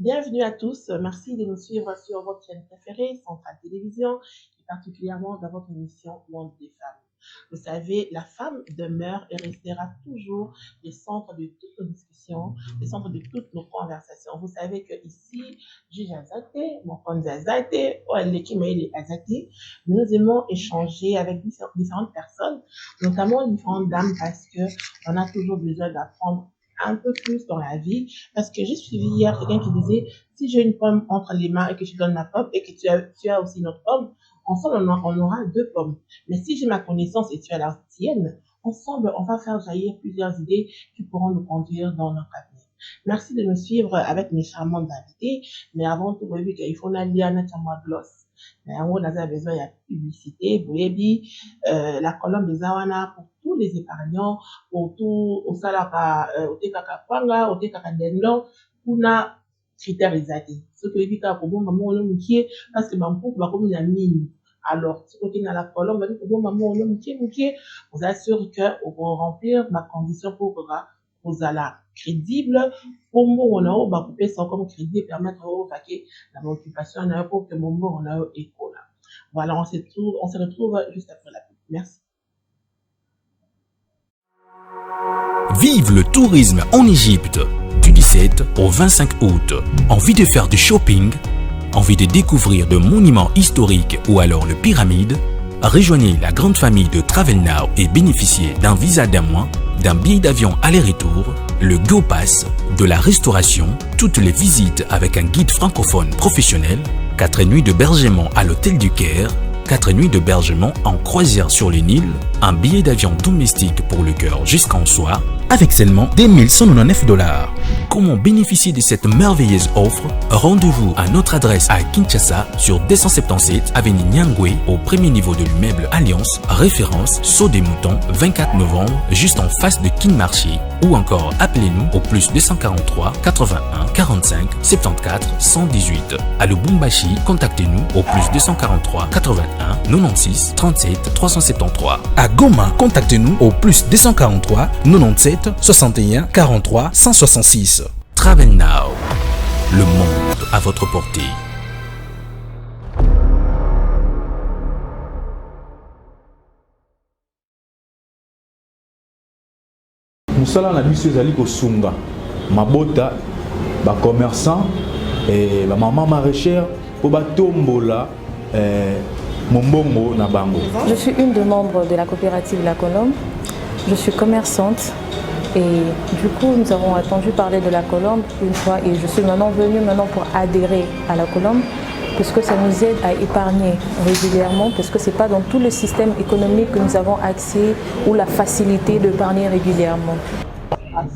Bienvenue à tous. Merci de nous suivre sur votre chaîne préférée, Centrale Télévision, et particulièrement dans votre émission Monde des femmes. Vous savez, la femme demeure et restera toujours le centre de toutes nos discussions, le centre de toutes nos conversations. Vous savez que ici, Juge Azate, mon frère Azate, Azate, nous aimons échanger avec différentes personnes, notamment différentes dames, parce que on a toujours besoin d'apprendre un peu plus dans la vie, parce que j'ai suivi hier quelqu'un qui disait, si j'ai une pomme entre les mains et que je donne la pomme et que tu as aussi une autre pomme, ensemble on aura deux pommes. Mais si j'ai ma connaissance et tu as la tienne, ensemble on va faire jaillir plusieurs idées qui pourront nous conduire dans notre avenir. Merci de nous suivre avec mes charmantes invités, mais avant tout, il faut aller à notre gloss. On a besoin de publicité, la colonne des Awana pour tous les épargnants, pour tout, au salaka, au tekaka panga, au tekaka dendon, kuna critères exagérés. Ce que évita pour bon maman, on est parce que maman, va comme une mine. Alors, ce côté dans la colonne, on va dire pour bon maman, on est vous assure que, on va remplir ma condition pour que vous allez crédible, pour moi, on a va couper ça comme crédit, permettre au paquet la occupation, on a pour que mon mot, on a écho là. Voilà, on se retrouve juste après la pub. Merci. Vive le tourisme en Égypte du 17 au 25 août. Envie de faire du shopping? Envie de découvrir de monuments historiques ou alors le pyramide? Rejoignez la grande famille de Travel Now et bénéficiez d'un visa d'un mois, d'un billet d'avion aller-retour, le Go Pass, de la restauration, toutes les visites avec un guide francophone professionnel, 4 nuits d'hébergement à l'hôtel du Caire, 4 nuits d'hébergement en croisière sur le Nil, un billet d'avion domestique pour le cœur jusqu'en soir, avec seulement 2199 $. Comment bénéficier de cette merveilleuse offre? Rendez-vous à notre adresse à Kinshasa sur 277 avenue Nyangwe au premier niveau de l'immeuble Alliance, référence Saut des Moutons, 24 novembre, juste en face de Kin Marché, ou encore appelez-nous au plus 243 81 45 74 118. À Lubumbashi, contactez-nous au plus 243 81 96 37 373. À Goma, contactez-nous au plus 243 97 61 43 166. Travel Now, le monde à votre portée. Musala na biso ezali kosunga mabota ba commerçant et ba maman maraîchère pour ba tombola mombongo na bango. Je suis une des membres de la coopérative La Colombe. Je suis commerçante et du coup nous avons entendu parler de La Colombe une fois et je suis maintenant venue pour adhérer à La Colombe parce que ça nous aide à épargner régulièrement parce que ce n'est pas dans tout le système économique que nous avons accès ou la facilité d'épargner régulièrement.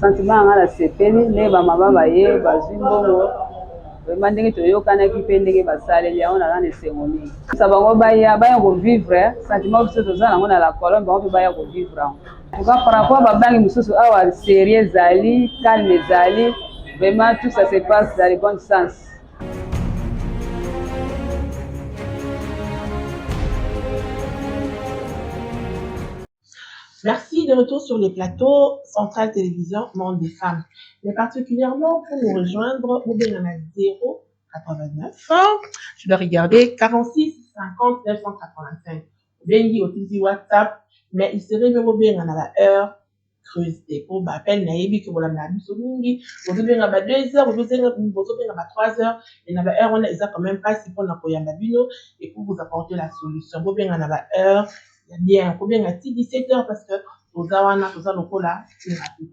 Sentiment à la CPN, les mamans baye, bazimbo, vraiment ndenge toyokana ki pe ndenge basale ya on a dans cérémonie. Ça va baya vivre, sentiment que tout ça on a La Colombe, on peut baya vivre. En par rapport à banque mususu awa sérieux zali, calme zali, vraiment tout ça se passe dans le bon sens. Merci de retour sur les plateaux Centrale Télévision Monde des femmes. Mais particulièrement pour nous rejoindre, vous bien en a 089. Je dois regarder 46 50 985. Bien dit au petit WhatsApp, mais il serait mieux bien en a heure creuse pour appel naïbi que vous l'avez habitué mingi. Vous bien en a 2 heures, vous bien en a 3 heures. Et en a heure, on a quand même pas si pour n'apoyambabino et pour vous apporter la solution. Vous bien en a heure. Bien, faut bien à 17 heures parce que aux awana, aux alokola, c'est rapide.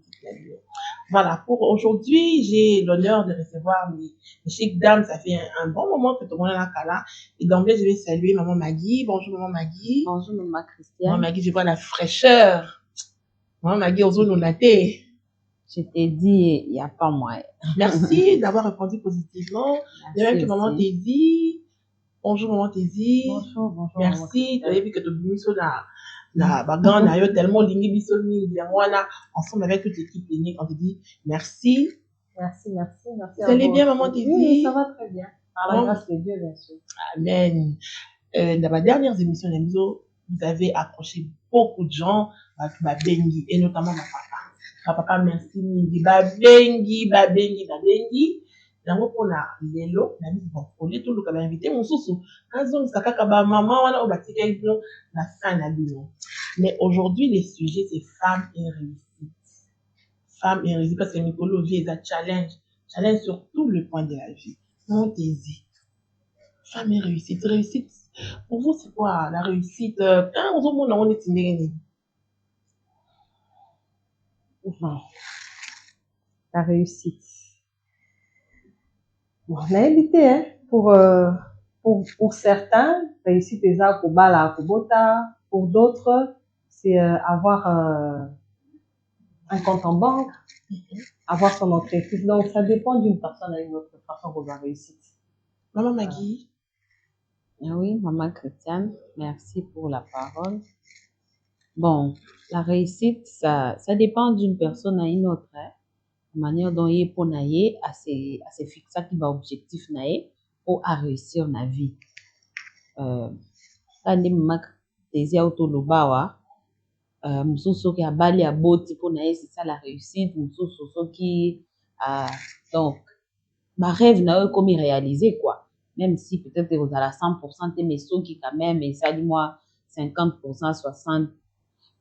Voilà, pour aujourd'hui, j'ai l'honneur de recevoir mes chic dames. Ça fait un bon moment que tout le monde est là. Et d'emblée, je vais saluer maman Maggie. Bonjour maman Maggie. Bonjour maman Christiane. Maman Maggie, je vois la fraîcheur. Maman Maggie, aux zones naté. Je t'ai dit, il n'y a pas moyen. Merci d'avoir répondu positivement. De même que maman Tézi. Bonjour maman Tézi. Bonjour. Merci. Tu avais vu que tu as mis sur la bagarre, on a tellement lingi biso mingi. Ensemble avec toute l'équipe clinique, on te dit merci. Merci. Ça allait bien maman Tézi? Oui, ça va très bien. Par la grâce de Dieu, bien sûr. Amen. Dans ma dernière émission, vous avez approché beaucoup de gens, Bengi, et notamment ma papa. Ma papa, merci mingi. Bengi. yango mpona lelo na biso bafolie toluka bainvité mosusu azongisa kaka bamama wana oyo batikaki bino na fin na bino. Mais aujourd'hui le sujet c'est femme et réussite. Femme et réussite parce que mikolo vie eza challenge sur tous les points de la vie. Montez-y. Femme et réussite. Réussite, pour vous c'est quoi la réussite? Quand on est tindé. La réussite. Bon, on a évité, hein, pour certains, réussite déjà pour bala, pour d'autres, c'est avoir un compte en banque, avoir son entreprise. Donc, ça dépend d'une personne à une autre façon pour la réussite. Maman Maggie. Ah oui, maman Christiane, merci pour la parole. Bon, la réussite, ça dépend d'une personne à une autre, hein. La manière dont il est pour naïe, à se fixer qui va objectif naïe pour à réussir na vie. Quand on mak des auto lobawa, musoso qui a bali à boti pour naïe, c'est ça la réussite. Musoso qui donc ma rêve n'a comme y réaliser quoi. Même si peut-être vous avez 100% mais ceux qui quand même et ça dit moi 50%, 60%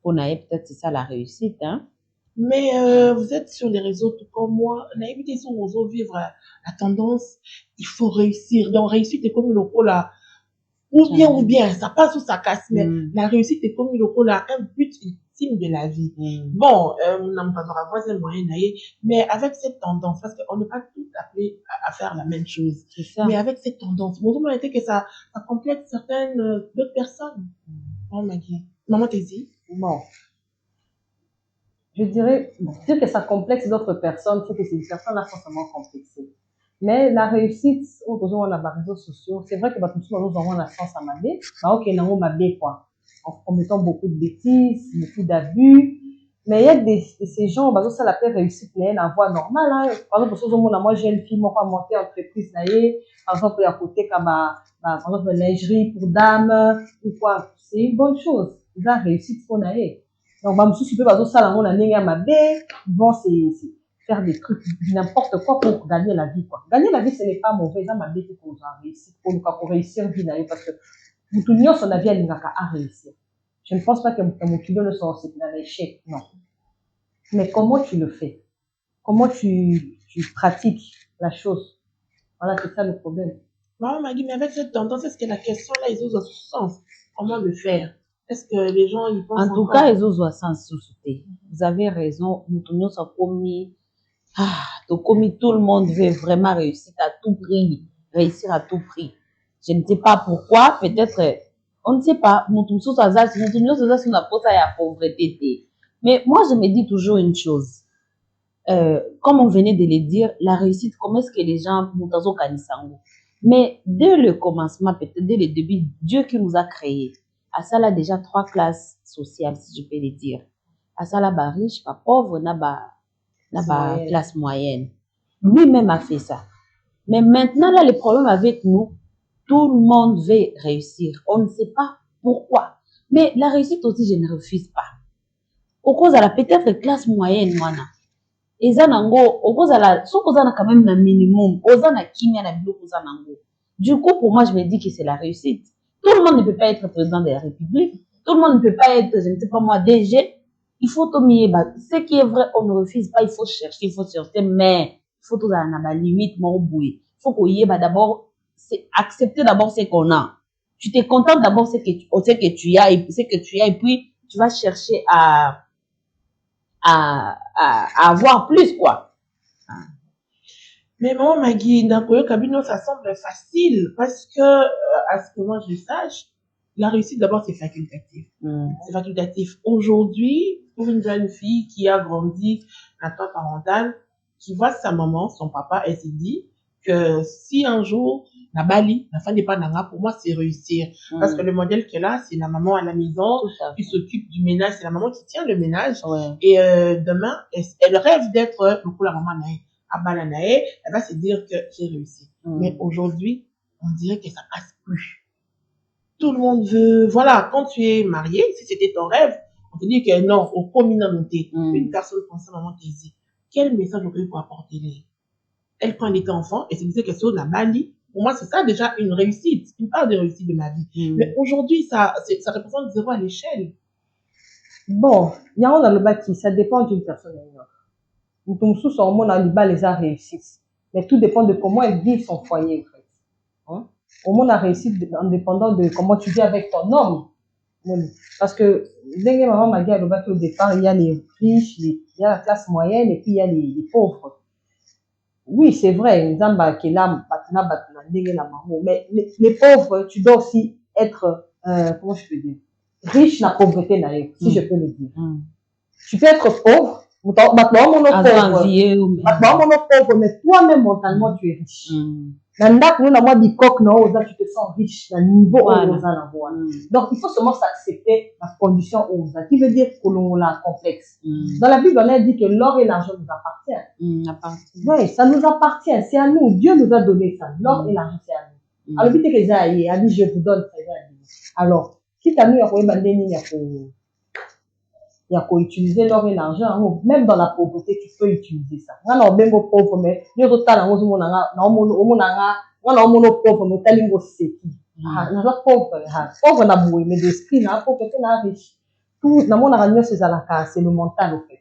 pour naïe peut-être c'est ça la réussite hein. Mais vous êtes sur les réseaux tout comme moi. Naïveté sur vos réseaux vivre la tendance. Il faut réussir. Donc réussite est comme le rôle là. Ou bien, ça passe ou ça casse. Mais la réussite est comme le rôle là, un but ultime de la vie. Bon, on n'a pas avoir un moyen mais avec cette tendance, parce qu'on n'est pas tout appelé à faire la même chose. C'est ça. Mais avec cette tendance, mon a été que ça complète certaines d'autres personnes. Oh Maggie, maman t'es dit. Bon. Je dirais, dire que ça complexe d'autres personnes, c'est que ces personnes-là sont vraiment complexées. Mais la réussite, on a les réseaux sociaux, c'est vrai que nous avons la chance à m'aider, mais on m'a quoi. En commettant beaucoup de bêtises, beaucoup d'abus. Mais il y a ces gens, ça la paix réussite, mais la voie normale, hein. Par exemple, moi, j'ai une fille, moi, pas monter entreprise, par exemple, à côté, comme, par exemple, lingerie pour dames, ou quoi. C'est une bonne chose. C'est la réussite qu'on a. Donc, si tu peux ça, bon, c'est faire des trucs, n'importe quoi pour gagner la vie, quoi. Gagner la vie, ce n'est pas mauvais, ça m'a dit pour réussir, pour réussir vie, parce que, tout le monde, son avis, elle n'a qu'à réussir. Je ne pense pas que mon client ne soit dans l'échec, non. Mais comment tu le fais? Comment tu pratiques la chose? Voilà, c'est ça le problème. Maman Maggie, mais avec cette tendance, est-ce que la question là, ils ont ce sens? Comment le faire? Est-ce que les gens y pensent? En tout cas, ils ont sens sous-souté. Vous avez raison. Nous sommes commis. Tout le monde veut vraiment réussir à tout prix. Réussir à tout prix. Je ne sais pas pourquoi. Peut-être, on ne sait pas. Nous sommes sur la pauvreté. Mais moi, je me dis toujours une chose. Comme on venait de le dire, la réussite, comment est-ce que les gens, mais dès le commencement, peut-être dès le début, Dieu qui nous a créés, à ça là déjà 3 classes sociales, si je peux le dire. À ça là, bah riche, pas pauvre, classe moyenne. Lui-même a fait ça. Mais maintenant là, le problème avec nous, tout le monde veut réussir. On ne sait pas pourquoi. Mais la réussite aussi, je ne refuse pas. Au cause de la peut-être classe moyenne, voilà. Et ça nango, au cause de la, sauf qu'on a quand même un minimum, aux a kimia na bilo aux nango. Du coup, pour moi, je me dis que c'est la réussite. Tout le monde ne peut pas être président de la République. Tout le monde ne peut pas être, je ne sais pas moi, DG. Il faut tout mieux. Ce qui est vrai, on ne refuse pas. Il faut chercher, mais il faut tout dans la limite, mon bouille. Il faut qu'on y ait d'abord, c'est accepter d'abord ce qu'on a. Tu te contentes d'abord ce que tu as et puis tu vas chercher à avoir plus, quoi. Mais maman Maggie, d'un côté, Kabino, ça semble facile parce que, à ce que moi je sache, la réussite d'abord c'est facultatif. C'est facultatif. Aujourd'hui, pour une jeune fille qui a grandi à temps parental, qui voit sa maman, son papa, elle se dit que si un jour, la Bali, la fin n'est pas nanga, pour moi c'est réussir. Parce que le modèle qu'elle a, c'est la maman à la maison, qui s'occupe du ménage, c'est la maman qui tient le ménage. Ouais. Et demain, elle rêve d'être beaucoup la maman naïe. À Balanae, elle va se dire que j'ai réussi. Mais aujourd'hui, on dirait que ça passe plus. Tout le monde veut, voilà, quand tu es marié, si c'était ton rêve, on te dit que non, au communauté, une personne pense à maman te dit, quel message on peut pour apporter les? elle, quand elle était enfant, elle se disait qu'elle sur la Mali. Pour moi, c'est ça déjà une réussite, une part de réussite de ma vie. Mais aujourd'hui, ça représente 0 à l'échelle. Bon, il y a un bâti, ça dépend d'une personne à une autre. Nous sommes sous son monde, on les a réussi. Mais tout dépend de comment elle vit son foyer, en fait. Hein? Au monde a réussi en dépendant de comment tu vis avec ton homme. Parce que, dès que maman m'a dit au départ, il y a les riches, il y a la classe moyenne et puis il y a les pauvres. Oui, c'est vrai, mais les pauvres, tu dois aussi être, comment je peux dire, riche dans la pauvreté, si je peux le dire. Tu peux être pauvre, mais toi-même mentalement, tu es riche. Tu te sens riche, dans le niveau où on a. Donc, il faut seulement s'accepter la condition où on a, qui veut dire que l'on a complexe. Dans la Bible, on a dit que l'or et l'argent nous appartiennent. Oui, ça nous appartient, c'est à nous. Dieu nous a donné ça. L'or et l'argent, c'est à nous. Alors, vite que ça y est, a dit, je vous donne ça. Alors, si tu as mis il y a qu'à utiliser l'or et l'argent, même dans la pauvreté, tu peux utiliser ça. On a bien pauvre, mais il y a d'autres talents, on a pauvre, mais talingo c'est qui. Pauvre n'a pas mais d'esprit, n'a pauvre, n'a riche. Tout, n'a mon arrangement, c'est le mental, en fait.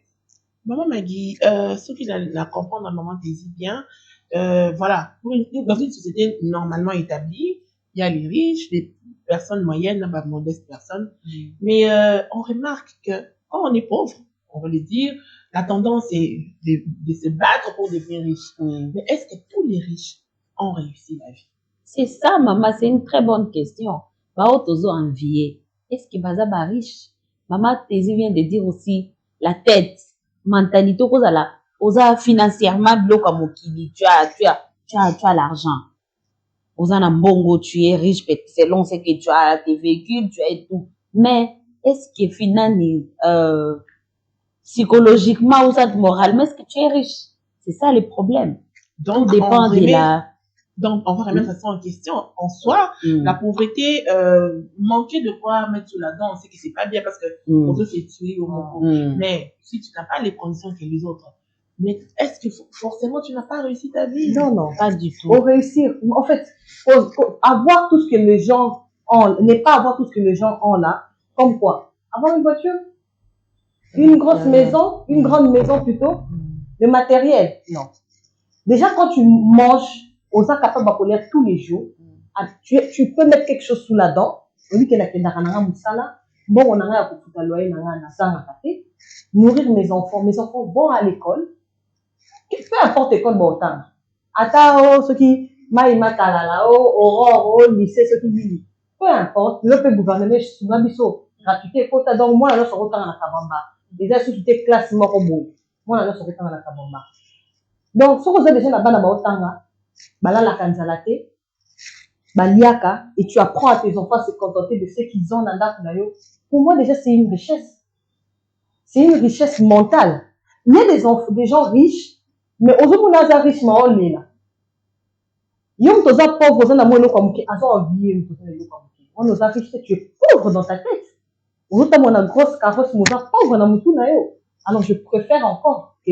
Maman m'a dit, ceux qui la comprennent, la maman désire bien, voilà, dans une société normalement établie, il y a les riches, les personnes moyennes, pas modestes personnes, mais on remarque que quand on est pauvre, on va le dire, la tendance est de se battre pour devenir riche. Mais est-ce que tous les riches ont réussi la vie? C'est ça, maman, c'est une très bonne question. Envié. Est-ce que Bazaba riche? Maman, Tézi vient de dire aussi la tête, mentalité, osa financièrement, tu as l'argent. Osa Nambongo, tu es riche, selon ce que tu as, tes véhicules, tu as tout. Mais, est-ce que finalement, psychologiquement ou moralement, est-ce que tu es riche? C'est ça le problème. Donc, tout dépend de la... Donc, on va remettre ça en question. En soi, la pauvreté, manquer de quoi mettre sous la dent, on sait que c'est pas bien parce que on peut se tuer au moment. Mais si tu n'as pas les conditions que les autres, mais est-ce que forcément tu n'as pas réussi ta vie? Non, non, pas du tout. Pour réussir, en fait, avoir tout ce que les gens ont, n'est pas avoir tout ce que les gens ont là, comme quoi? Avoir une voiture, une grosse maison, une grande maison plutôt, le matériel, non. Déjà, quand tu manges, on est capable de colère tous les jours. Tu peux mettre quelque chose sous la dent. On dit que la kendara musala. Bon, on a un peu de loyer, nourrir mes enfants. Mes enfants vont à l'école. Peu importe l'école, bon temps. Ata, ceux qui maïma talala, aurore, lycée, ceux qui vivent. Peu importe. Le peu gouvernement, je suis souvent gratuité. Quand donc moi, là, je suis retourné à la Kabamba. Déjà, si tu es classe, moi, moi, là, je suis retourné à la Kabamba. Donc, si vous avez déjà là-bas, là-bas, bala la kanzalate, baliaka, et tu apprends à tes enfants à se contenter de ce qu'ils ont dans la vie. Pour moi, déjà, c'est une richesse. C'est une richesse mentale. Il y a des gens riches, mais aux autres, on a riches, mais on est là. Yom toza pauvre, on a moins comme qui, azo envie, on a riche, tu es pauvre dans ta tête. Aux autres, on a grosse carrosse, on a pauvre dans mon nayo. Alors, je préfère encore que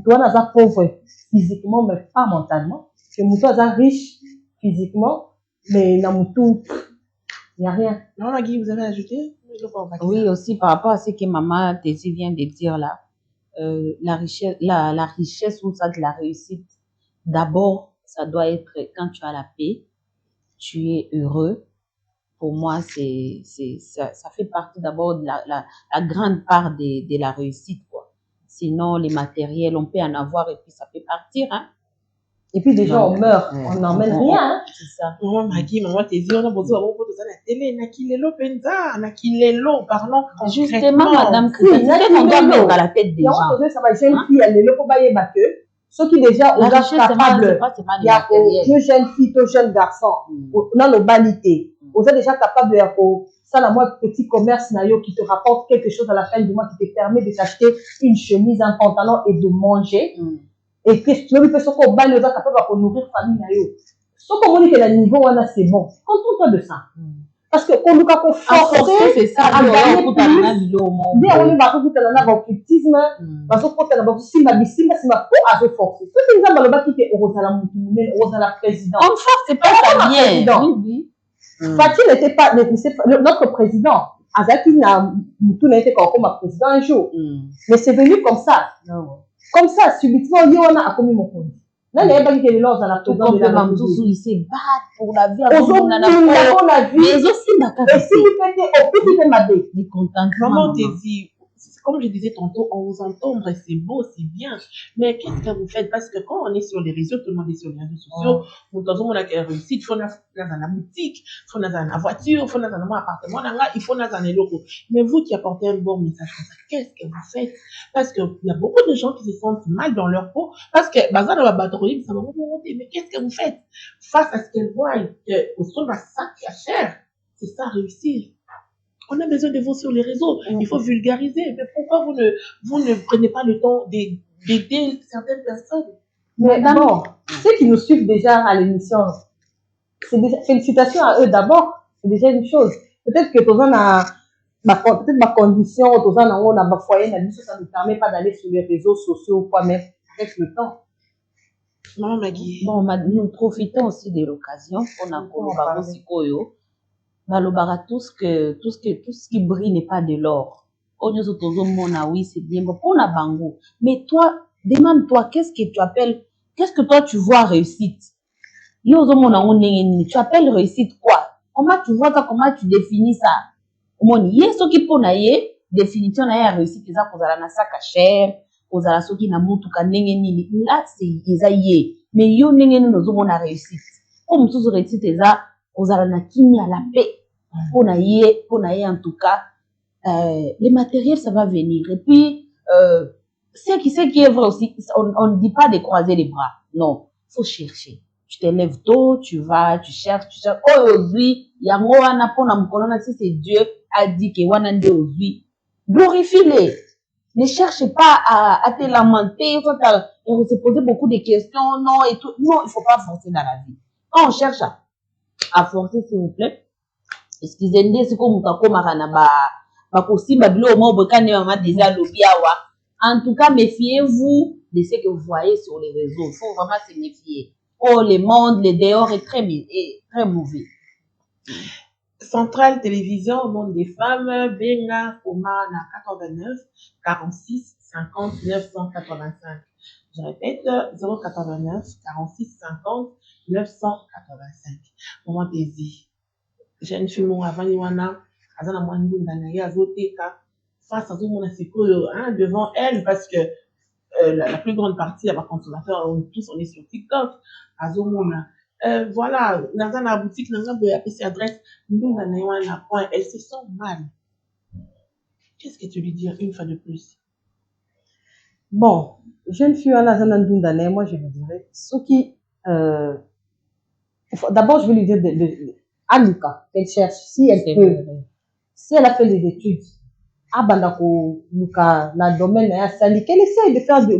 toi, on a pauvre physiquement, mais pas mentalement. Que Moutoua riche physiquement, mais dans Moutou, il n'y a rien. Maman Magui, vous avez ajouté? Oui, aussi par rapport à ce que maman Tézi vient de dire là, la richesse ou ça de la réussite, d'abord, ça doit être quand tu as la paix, tu es heureux. Pour moi, ça fait partie d'abord de la grande part de la réussite, quoi. Sinon, les matériels, on peut en avoir et puis ça peut partir, hein. Et puis déjà, on meurt, on n'emmène rien. Hein? C'est ça. Maman Magui, maman Tézi, on a besoin de la télé, Nakilelo Penza, Nakilelo, parlons concrètement. Justement, madame Christine, on doit mettre à la tête des gens. Ça va, jeune fille, elle est là pour bailler battre. Ceux qui déjà, on est capable, il y a deux jeunes filles, deux jeunes garçons, on a globalité. On est déjà capable de ça, la moi, petit commerce, qui te rapporte quelque chose à la fin du mois, qui te permet de t'acheter une chemise, un pantalon et de manger. Et que tu veux faire qu'on baille les capable de nourrir famille nayo. Ce qu'on dit que le niveau on a c'est bon. Contente-toi de ça. Parce que quand nous avons forcé, c'est ça, à gagner plus, bien on est battu tout à l'heure dans l'occultisme, parce que quand on a battu si ma bisimba, si ma peau avait forcé. Tout le monde a battu que Rosala Moutoumounen, Rosala président. En fait, c'est pas ça bien. Fatih n'était pas, notre président. Azaki Moutou n'était pas comme président un jour. Mais c'est venu comme ça. Comme ça, subitement, Yoana a commis mon compte. Là, il n'y a pas que les lois à la présidence de la République. Il se bat pour la vie. Aujourd'hui, nous avons la vie. Mais aussi, et si vous faites au petit de ma vie, les contents. Vraiment, Daisy, comme je disais tantôt, on vous entend, c'est beau, c'est bien. Mais qu'est-ce que vous faites? Parce que quand on est sur les réseaux, tout le monde est sur les réseaux sociaux. Nous avons la réussite, il faut dans la boutique, il faut dans la voiture, il faut dans un appartement, il faut dans un locaux. Mais vous qui apportez un bon message comme ça, qu'est-ce que vous faites? Parce qu'il y a beaucoup de gens qui se sentent mal dans leur peau. Parce que, ça va monter. Mais qu'est-ce que vous faites? Face à ce qu'elles voient, au son de ça qui est cher, c'est ça réussir. On a besoin de vous sur les réseaux. Il faut vulgariser. Mais pourquoi vous ne prenez pas le temps d'aider certaines personnes? Mais d'abord, ceux qui nous suivent déjà à l'émission, c'est déjà, félicitations à eux d'abord. C'est déjà une chose. Peut-être que peut-être ma condition, on a ma foyer, ça ne nous permet pas d'aller sur les réseaux sociaux, quoi, mais avec le temps. Maman Maggie. Bon, nous profitons aussi de l'occasion. On a aussi Koyo. Tout ce qui brille n'est pas de l'or. Oui, c'est bien. Bon, on a bango. Mais toi, demande-toi, qu'est-ce que toi tu vois réussite? Tu appelles réussite quoi? Comment tu vois ça? Comment tu définis ça? Ce qui peut naïe, définition naïe réussite, c'est ça qu'on a na sac à cher, qu'on a ce qui na moutou ka nengeni. Là, c'est isaïe. Mais yo nengeni nous avons na réussite. Comme tout réussite, c'est ça. Aux alanakini à la paix. Pour naïe, en tout cas, les matériels, ça va venir. Et puis, ce qui est vrai aussi, on ne dit pas de croiser les bras. Non, faut chercher. Tu te lèves tôt, tu vas, tu cherches. Aujourd'hui, yango wana pona mkolona, si c'est Dieu a dit que wanande aujourd'hui. Glorifie-les. Ne cherche pas à te lamenter, et se poser beaucoup de questions, non, et tout. Non, il faut pas forcer dans la vie. Quand on cherche à forcer, s'il vous plaît. Excusez-moi, c'est comme en tout cas, méfiez-vous de ce que vous voyez sur les réseaux. Il faut vraiment se méfier. Oh, le monde, le dehors est très mauvais. Centrale Télévision au monde des femmes, Benga, Oma, na 89, 46, 50, 985. Je répète, 089, 46, 50, 985. Maman Daisy. Jeune fille, mon avant, Yoana, Azana Mwandunda, Naya, Zoteka, face à tout mon asiko, devant elle, parce que la plus grande partie, la consommateur, tous on est sur TikTok, Azomona. Voilà, dans la boutique, dans la PC adresse, nous, elle se sent mal. Qu'est-ce que tu lui dis une fois de plus? Bon, jeune fille, moi, je lui dirais, ce qui, d'abord, je vais lui dire à Luca, qu'elle cherche, si elle peut, si elle a fait des études, Luca, dans le domaine, qu'elle essaye de faire de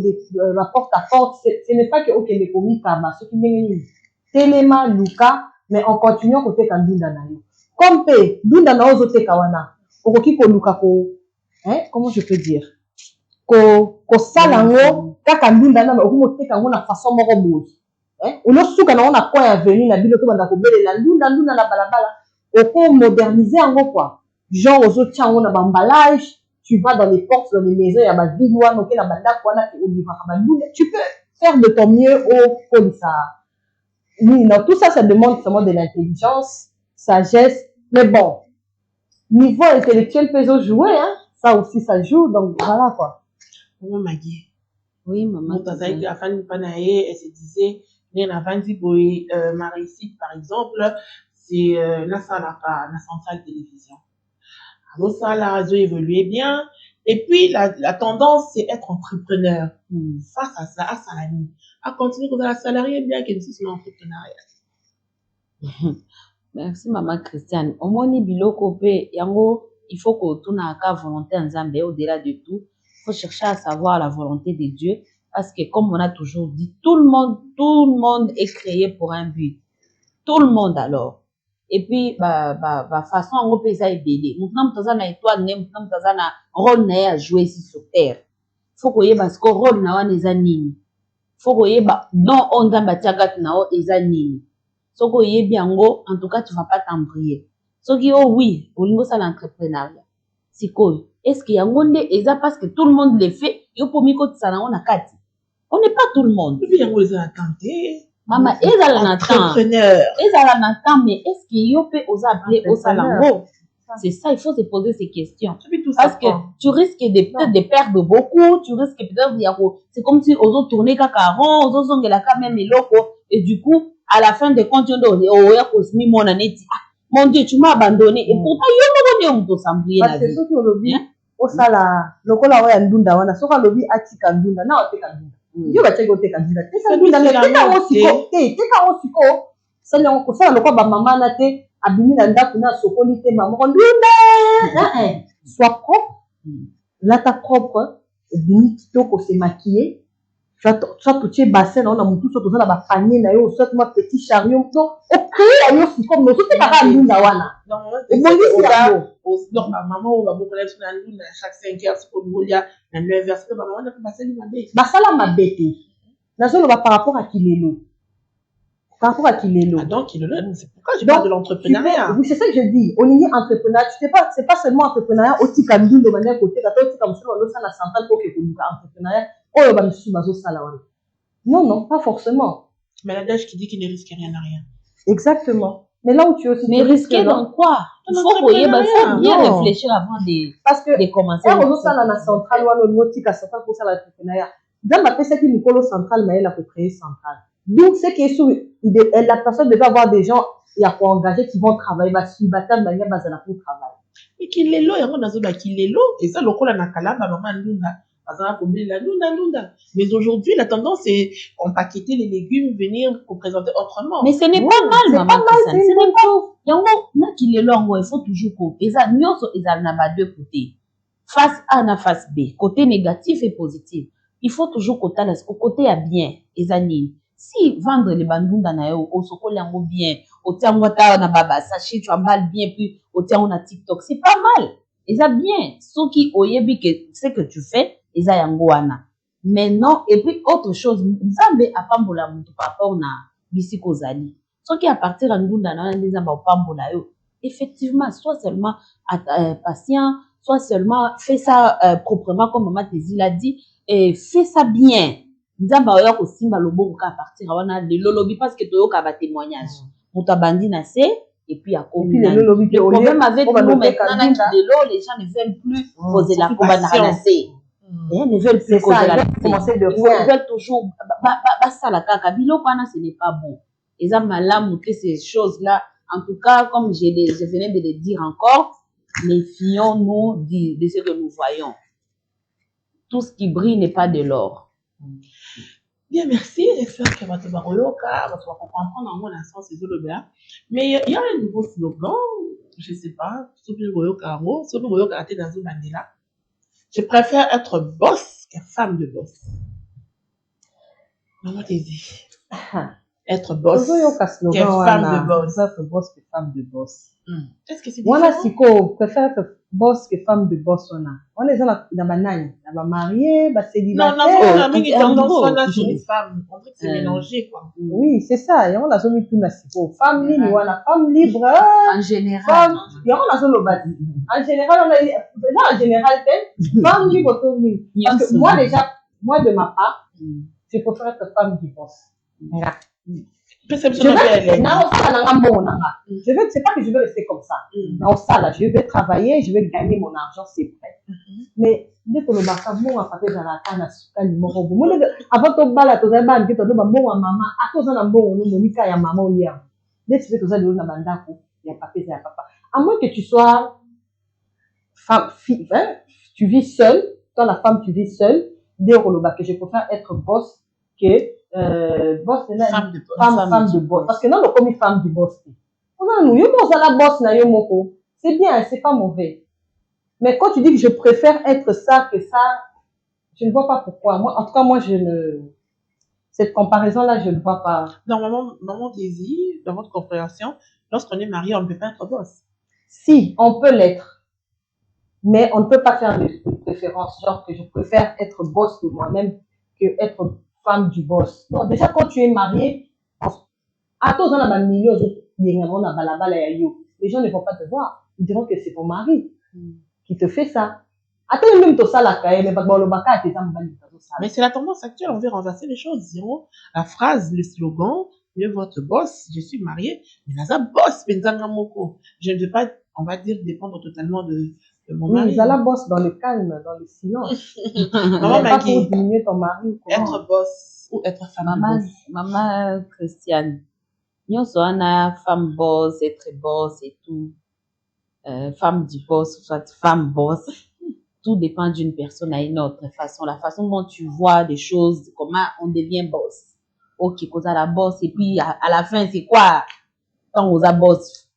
la porte à porte, ce n'est pas que, ok, les commis, ce qui n'est Téléma, Luca, mais on continue à côté quand Dunda na yo. Comme pe, Dunda na ozote kawana. Okoki ko Luca ko, comment je peux dire? Ko salango, kaka Dunda na okomote kango na façon moko boye. Ono suka na ona kwa ya venu na bilo to banda ko belela Dunda na balabala. Oko moderniser ango quoi. Genre ozote ango na emballage, tu vas dans les portes, dans les maisons, il y a ma ville wana, ok na banda kwa na ki oliva kabandunda. Tu peux faire de ton mieux au polisa. Oui, non, tout ça, ça demande seulement de l'intelligence, sagesse, mais bon, niveau intellectuel peut jouer, hein, ça aussi, ça joue, donc voilà quoi. Maman Maggie. Oui, maman. Elle se disait, ma réussite, par exemple, c'est la centrale télévision. Alors ça, la radio évoluait bien, et puis la tendance, c'est être entrepreneur. Face à ça, à salarié. À continuer comme la salariée bien qu'elle soit entrepreneuriat. Merci maman Christiane. Au moins biloko pe yango, il faut que tout n'a qu'à volonté en Zambie au-delà de tout. Il faut chercher à savoir la volonté de Dieu parce que comme on a toujours dit, tout le monde est créé pour un but. Tout le monde alors. et puis façon yango mpe eza ebele motu na moto aza na étoile ne motu na moto aza na rôle na ye à jouer ici sur terre faut koyeba siko rôle na wana eza nini faut koyeba don oyo nzambe atia kati na yo eza nini soki oyebi yango en tout cas tu vas pas t'embrouiller soki oui olingi osala entrepreneuriat sikoyo est ce que yango nde eza parce que tout le monde le fait yo mpo mikotisa nango na kati on n'est pas tout le monde yango eza na temps te mama ezala na temps ezala na temps mais est ce que yo mpe oza appelé osala yango c'est ça il faut se poser ces questions parce que tu risques peut-être de perdre beaucoup tu risques peut-être c'est comme si ozo tourner kaka rond ozo zongela ka même eloko et du coup à la fin de compte oya kosimi mona neti mon Dieu tu m'as abandonné et pourtant yo moko nde moto osambouye na vie parce que soki olobi osala lokola oya ndunda wana soki alobi atika ndunda na oteka ndunda yo batiaki oteka ndunda teka ndunda mais teka yango siko te teka yango siko sali yango kosala lokola bamama na te abimi na ndako na asokoli te mamoko ndunda sois propre lata propre ebimi kitoko se maquiller soit totie bassin na yo na motu soit tozala bapanier na yo soit ma petit chariot donc ocréer yango siko mais ozotekaka ndunda wana obongisi yango donc bamama oyo babokola biso na ndunda chaque 5 heures sikoyo bolia na 9 heures sikoyo bamama mpe basali mabe basala mabe te nazoloba par rapport à kilelo par rapport à kilelo donc kilelo c'est pourquoi je parle de l'entrepreneuriat oui c'est ça que je dis olingi entrepreneur tu sais pas c'est pas seulement entrepreneuriat otika ndunda bana koteka to otika mosolo balosala centrale po ke koluka entrepreneuriat oyo bamisusu bazosala wana non pas forcément mais l'adage qui dit qu'il ne risque rien à rien exactement mais là où tu es aussi mais risquer dans quoi il faut bien réfléchir avant de commencer ozosala na centrale wana olingi otika centrale posala entrepreneuriat nzambe apesaki mikolo centrale mayele akocréer centrale donc c'est que la personne devait avoir des gens engager qui vont travailler basuibatane balinga bazala pour travailler mais kilelo yango nazoba kilelo eza lokola na kalamba mama ndunda bazala kobelela ndunda mais aujourd'hui la tendance c'est empaqueter les légumes venir pour présenter autrement mais ce n'est pas mal maman ce n'est pas yango na kilelo yango il faut toujours ko eza nyonso eza na ba deux côtés face A na face B côté négatif et positif il faut toujours kotala au côté ya bien eza nini si vendre les bandunda na yo osokoli yango bien otiango ta na baba sachet tu emballes bien puis otiango na TikTok c'est pas mal eza bien soki oyebi que ce que tu fais eza yango wana mais non et puis autre chose nzambe apambola mutu par rapport na bisika ozali soki à partir ya ndunda na wana nde nzambe opambola yo effectivement soit seulement patient soit seulement fais ça proprement comme maman Tézi l'a dit et fais ça bien nzambe oya kosimba loboko ka partir wana lelo lobi parce que toyoka ba témoignage moto abandi na se et puis akomi na le problème avec nous maintenant na lelo les gens ne veulent plus poser la combat na se ne veulent plus poser la ils veulent toujours basala kaka biloko wana ce n'est pas bon eza malamu que ces choses là en tout cas comme je venais de le dire encore méfions-nous de ce que nous voyons tout ce qui brille n'est pas de l'or. Bien, merci. J'espère que votre baroyoka va comprendre en mon sens c'est le bien. Mais il y a un nouveau slogan, je sais pas, sur le baroyoka, sur le baroyoka à dans une bandela. Je préfère être boss que femme de boss. Maman Tézi. Être boss que femme de boss. Être boss que femme de boss. Est-ce que c'est différent? Moi, siko, préfère être boss que femme de boss. On est dans ma nani, dans ma mariée, ma célibataire. Non, mais tendance chez les femmes. On dirait que c'est mélangé, quoi. Oui, c'est ça. Et on a mis tout na siko. Femme libre, voilà. Femme libre. En général. Et on a le bas. En général, on a dit, en général, femme libre, auto-libre. Parce que moi, déjà, moi, de ma part, je préfère être femme du boss. Voilà. C'est pas que je veux rester comme ça. Dans ça, là, je vais travailler, je vais gagner mon argent, c'est vrai. Mais dès que le basa, moi, à partir de la canne, avant ton bal, tu as ban, tu as dit, bon, maman, à cause d'un bon, nous, Monica, ya maman, il y a. Dès que tu fais tout ça, il y a papa, il y a papa. À moins que tu sois femme, fille, hein, tu vis seule, toi, la femme, tu vis seule, dès que je préfère être boss que boss femme de boss parce que non le comme femme du boss non yo boss la boss na yo moko c'est bien c'est pas mauvais mais quand tu dis que je préfère être ça que ça je ne vois pas pourquoi moi en tout cas moi je ne cette comparaison là je ne vois pas dans maman Tézi dans votre compréhension lorsqu'on est marié, on ne peut pas être boss. Si, on peut l'être. Mais on ne peut pas faire de préférence, genre que je préfère être boss de moi-même que être femme du boss. Non, déjà quand tu es marié, à tous on a un million les gens ne vont pas te voir. Ils diront que c'est ton mari qui te fait ça. Attends, même tout ça là, Mais c'est la tendance actuelle, on veut renverser les choses. Disons, la phrase, le slogan, mieux votre boss, je suis mariée, mais là, ça boss, je ne veux pas, on va dire, dépendre totalement de mon mari. Oui, la boss dans le calme, dans le silence. Maman pas pour Maggie, diminuer ton mari. être boss ou être femme boss. Maman Christiane, nous sommes une femme boss, être boss et tout. Femme du boss, soit femme boss. Tout dépend d'une personne à une autre façon. La façon dont tu vois des choses, comment on devient boss. Ok, cause à la boss, et puis à la fin, c'est quoi? Quand on a boss.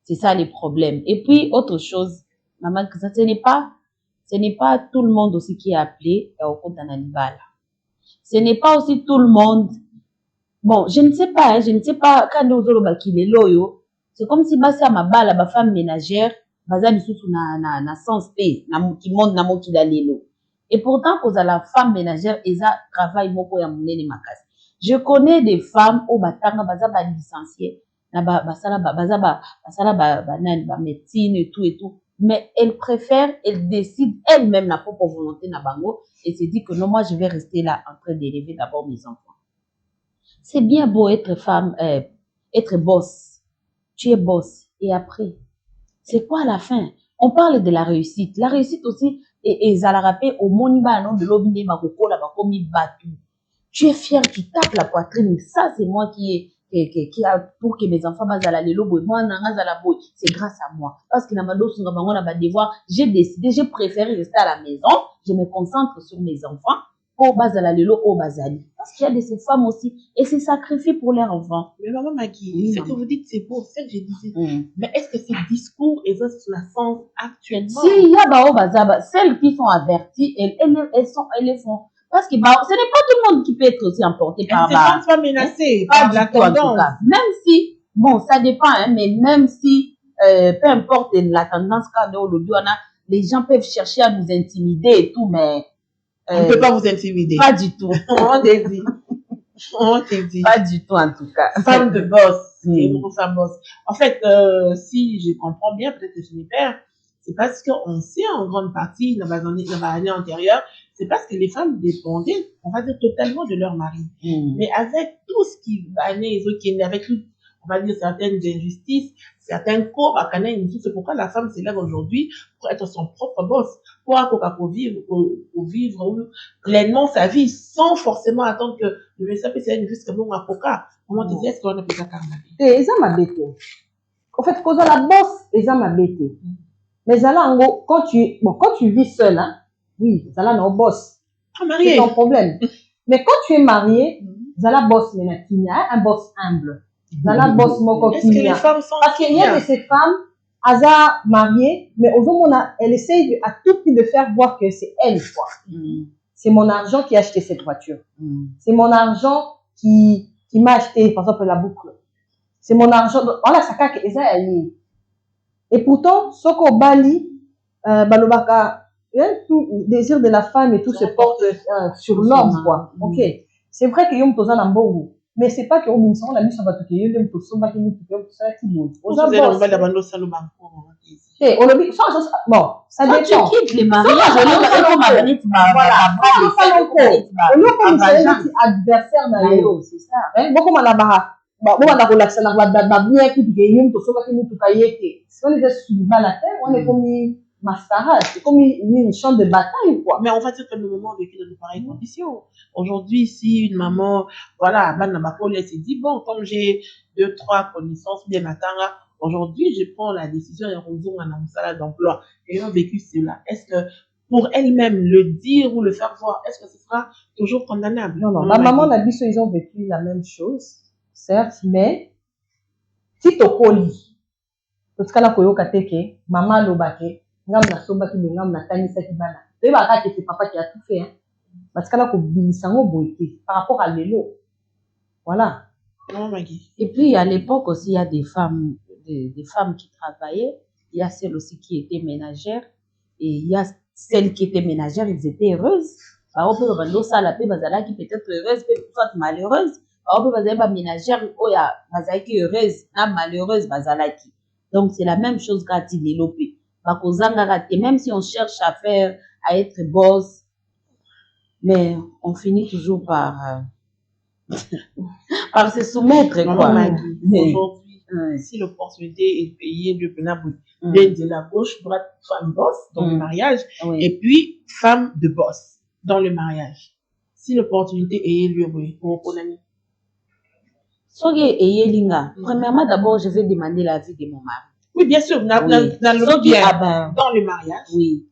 C'est ça les problèmes. Et puis, autre chose, maman, ce n'est pas tout le monde aussi qui est appelé au compte d'Anibal. Ce n'est pas aussi tout le monde. Bon, je ne sais pas, quand nous avons est loyo, c'est comme si basi ma bala, ma femme ménagère, baza bisusu na sens pe, qui monte na moki da lelo. Et pourtant, cause à la femme ménagère, eza travail moko ya munene makasi. Je connais des femmes au batanga baza ba licencié, na basala médecine et tout, mais elles préfèrent, elles décident elles-mêmes la propre volonté na bango et se dit que non, moi je vais rester là en train d'élever d'abord mes enfants. C'est bien beau être femme, être boss. Tu es boss. Et après, c'est quoi la fin? On parle de la réussite. La réussite aussi, et ça la rappelle au moniba, non, de l'obine, makoko, la bakomi, batu. Tu es fier, tu tapes la poitrine. Ça, c'est moi qui a pour que mes enfants basent à la lelo, moi, c'est grâce à moi. Parce que j'ai décidé, j'ai préféré rester à la maison. Je me concentre sur mes enfants. Au bazala lelo, au bazali. Parce qu'il y a de ces femmes aussi, et c'est sacrifié pour leurs enfants. Mais maman Maggie, ce que vous dites, c'est beau, c'est ce que je disais. Mais est-ce que ces discours exercent la sens actuellement? Si, il y a au bazaba, celles qui sont averties, elles les font. Parce que ce n'est pas tout le monde qui peut être aussi emporté par la. C'est pas menacé par la tendance. En tout cas. Même si, bon, ça dépend, hein, mais même si, peu importe la tendance les gens peuvent chercher à nous intimider et tout, mais on ne peut pas vous intimider. Pas du tout. On te dit. Pas du tout, en tout cas. Femme de boss. Femme boss. En fait, si je comprends bien, peut-être que je m'y perds, c'est parce qu'on sait en grande partie, dans l'année antérieure, c'est parce que les femmes dépendaient, on va dire, totalement de leur mari. Mais avec tout ce qui va aller, avec tout, on va dire, certaines injustices, certains coups, c'est pourquoi la femme s'élève aujourd'hui pour être son propre boss, pour vivre pleinement sa vie, sans forcément attendre que le médecin puisse être juste comme un avocat. Comment te dire, est-ce qu'on a plus à carnaval? Et ça m'a bêté. En fait, quand la boss, et ça m'a bêté. Mais là, en gros, quand tu vis seule, hein, oui, ça là, non, boss. C'est ton problème. Mais quand tu es marié, ça là, boss, mais il y a un boss humble. Zala boss moko. Est-ce que les femmes sont parce qu'il y a de ces femmes, Aza mariée, mais au moment elle essaye à tout prix de faire voir que c'est elle, quoi. C'est mon argent qui a acheté cette voiture. C'est mon argent qui m'a acheté, par exemple, la boucle. C'est mon argent. Voilà, ça caque, et pourtant, Soko Bali, Balobaka, tout le désir de la femme et tout se porte sur l'homme, quoi. Ok. C'est vrai que Yom Tozan Ambogo. Mais c'est pas que au ministère la mise sur votre pays de tout ça qui nous fait ça qui nous on va la bande ça le banco on le dit bon ça dépend tu quittes les mariages on le comme adversaire na yo c'est ça hein beaucoup na bara bon na relaxer na bien qui gagne tout ça qui nous tout kayete si on est sur la terre on est comme mascarade, c'est comme une champ de bataille, quoi. Mais on va dire que nos mamans ont vécu dans de pareilles conditions. Aujourd'hui, si une maman, voilà, elle s'est dit, bon, comme j'ai 2-3 connaissances, bien matanga, aujourd'hui, je prends la décision et on a un salaire d'emploi. Et ils ont vécu cela. Est-ce que, pour elle-même, le dire ou le faire voir, est-ce que ce sera toujours condamnable? Non, ma maman a dit qu'ils ont vécu la même chose, certes, mais, si tu colis, parce que la koyoka teke, maman lobake, ngam na somba ki ngam na tanisa ki bana et ba ka c'est papa qui a tout fait hein parce que là ko bimisango boité par rapport à lelo voilà Non, Maggie. Et puis, à l'époque aussi, il y a des femmes qui travaillaient. Il y a celles aussi qui étaient ménagères. Et il y a celles qui étaient ménagères, elles étaient heureuses. Par exemple, ça qui peut-être heureuse, peut-être malheureuse. Par exemple, ménagère, qui heureuse, malheureuse, donc c'est la même chose quand il développé. Même si on cherche à être boss, mais on finit toujours par se soumettre, quoi. Aujourd'hui, si l'opportunité est payée de de la gauche, droite, femme boss dans le mariage, et puis femme de boss dans le mariage. Si l'opportunité est lieu, pour l'ami. Premièrement, d'abord, je vais demander l'avis de mon mari. Oui, bien sûr, dans le mariage,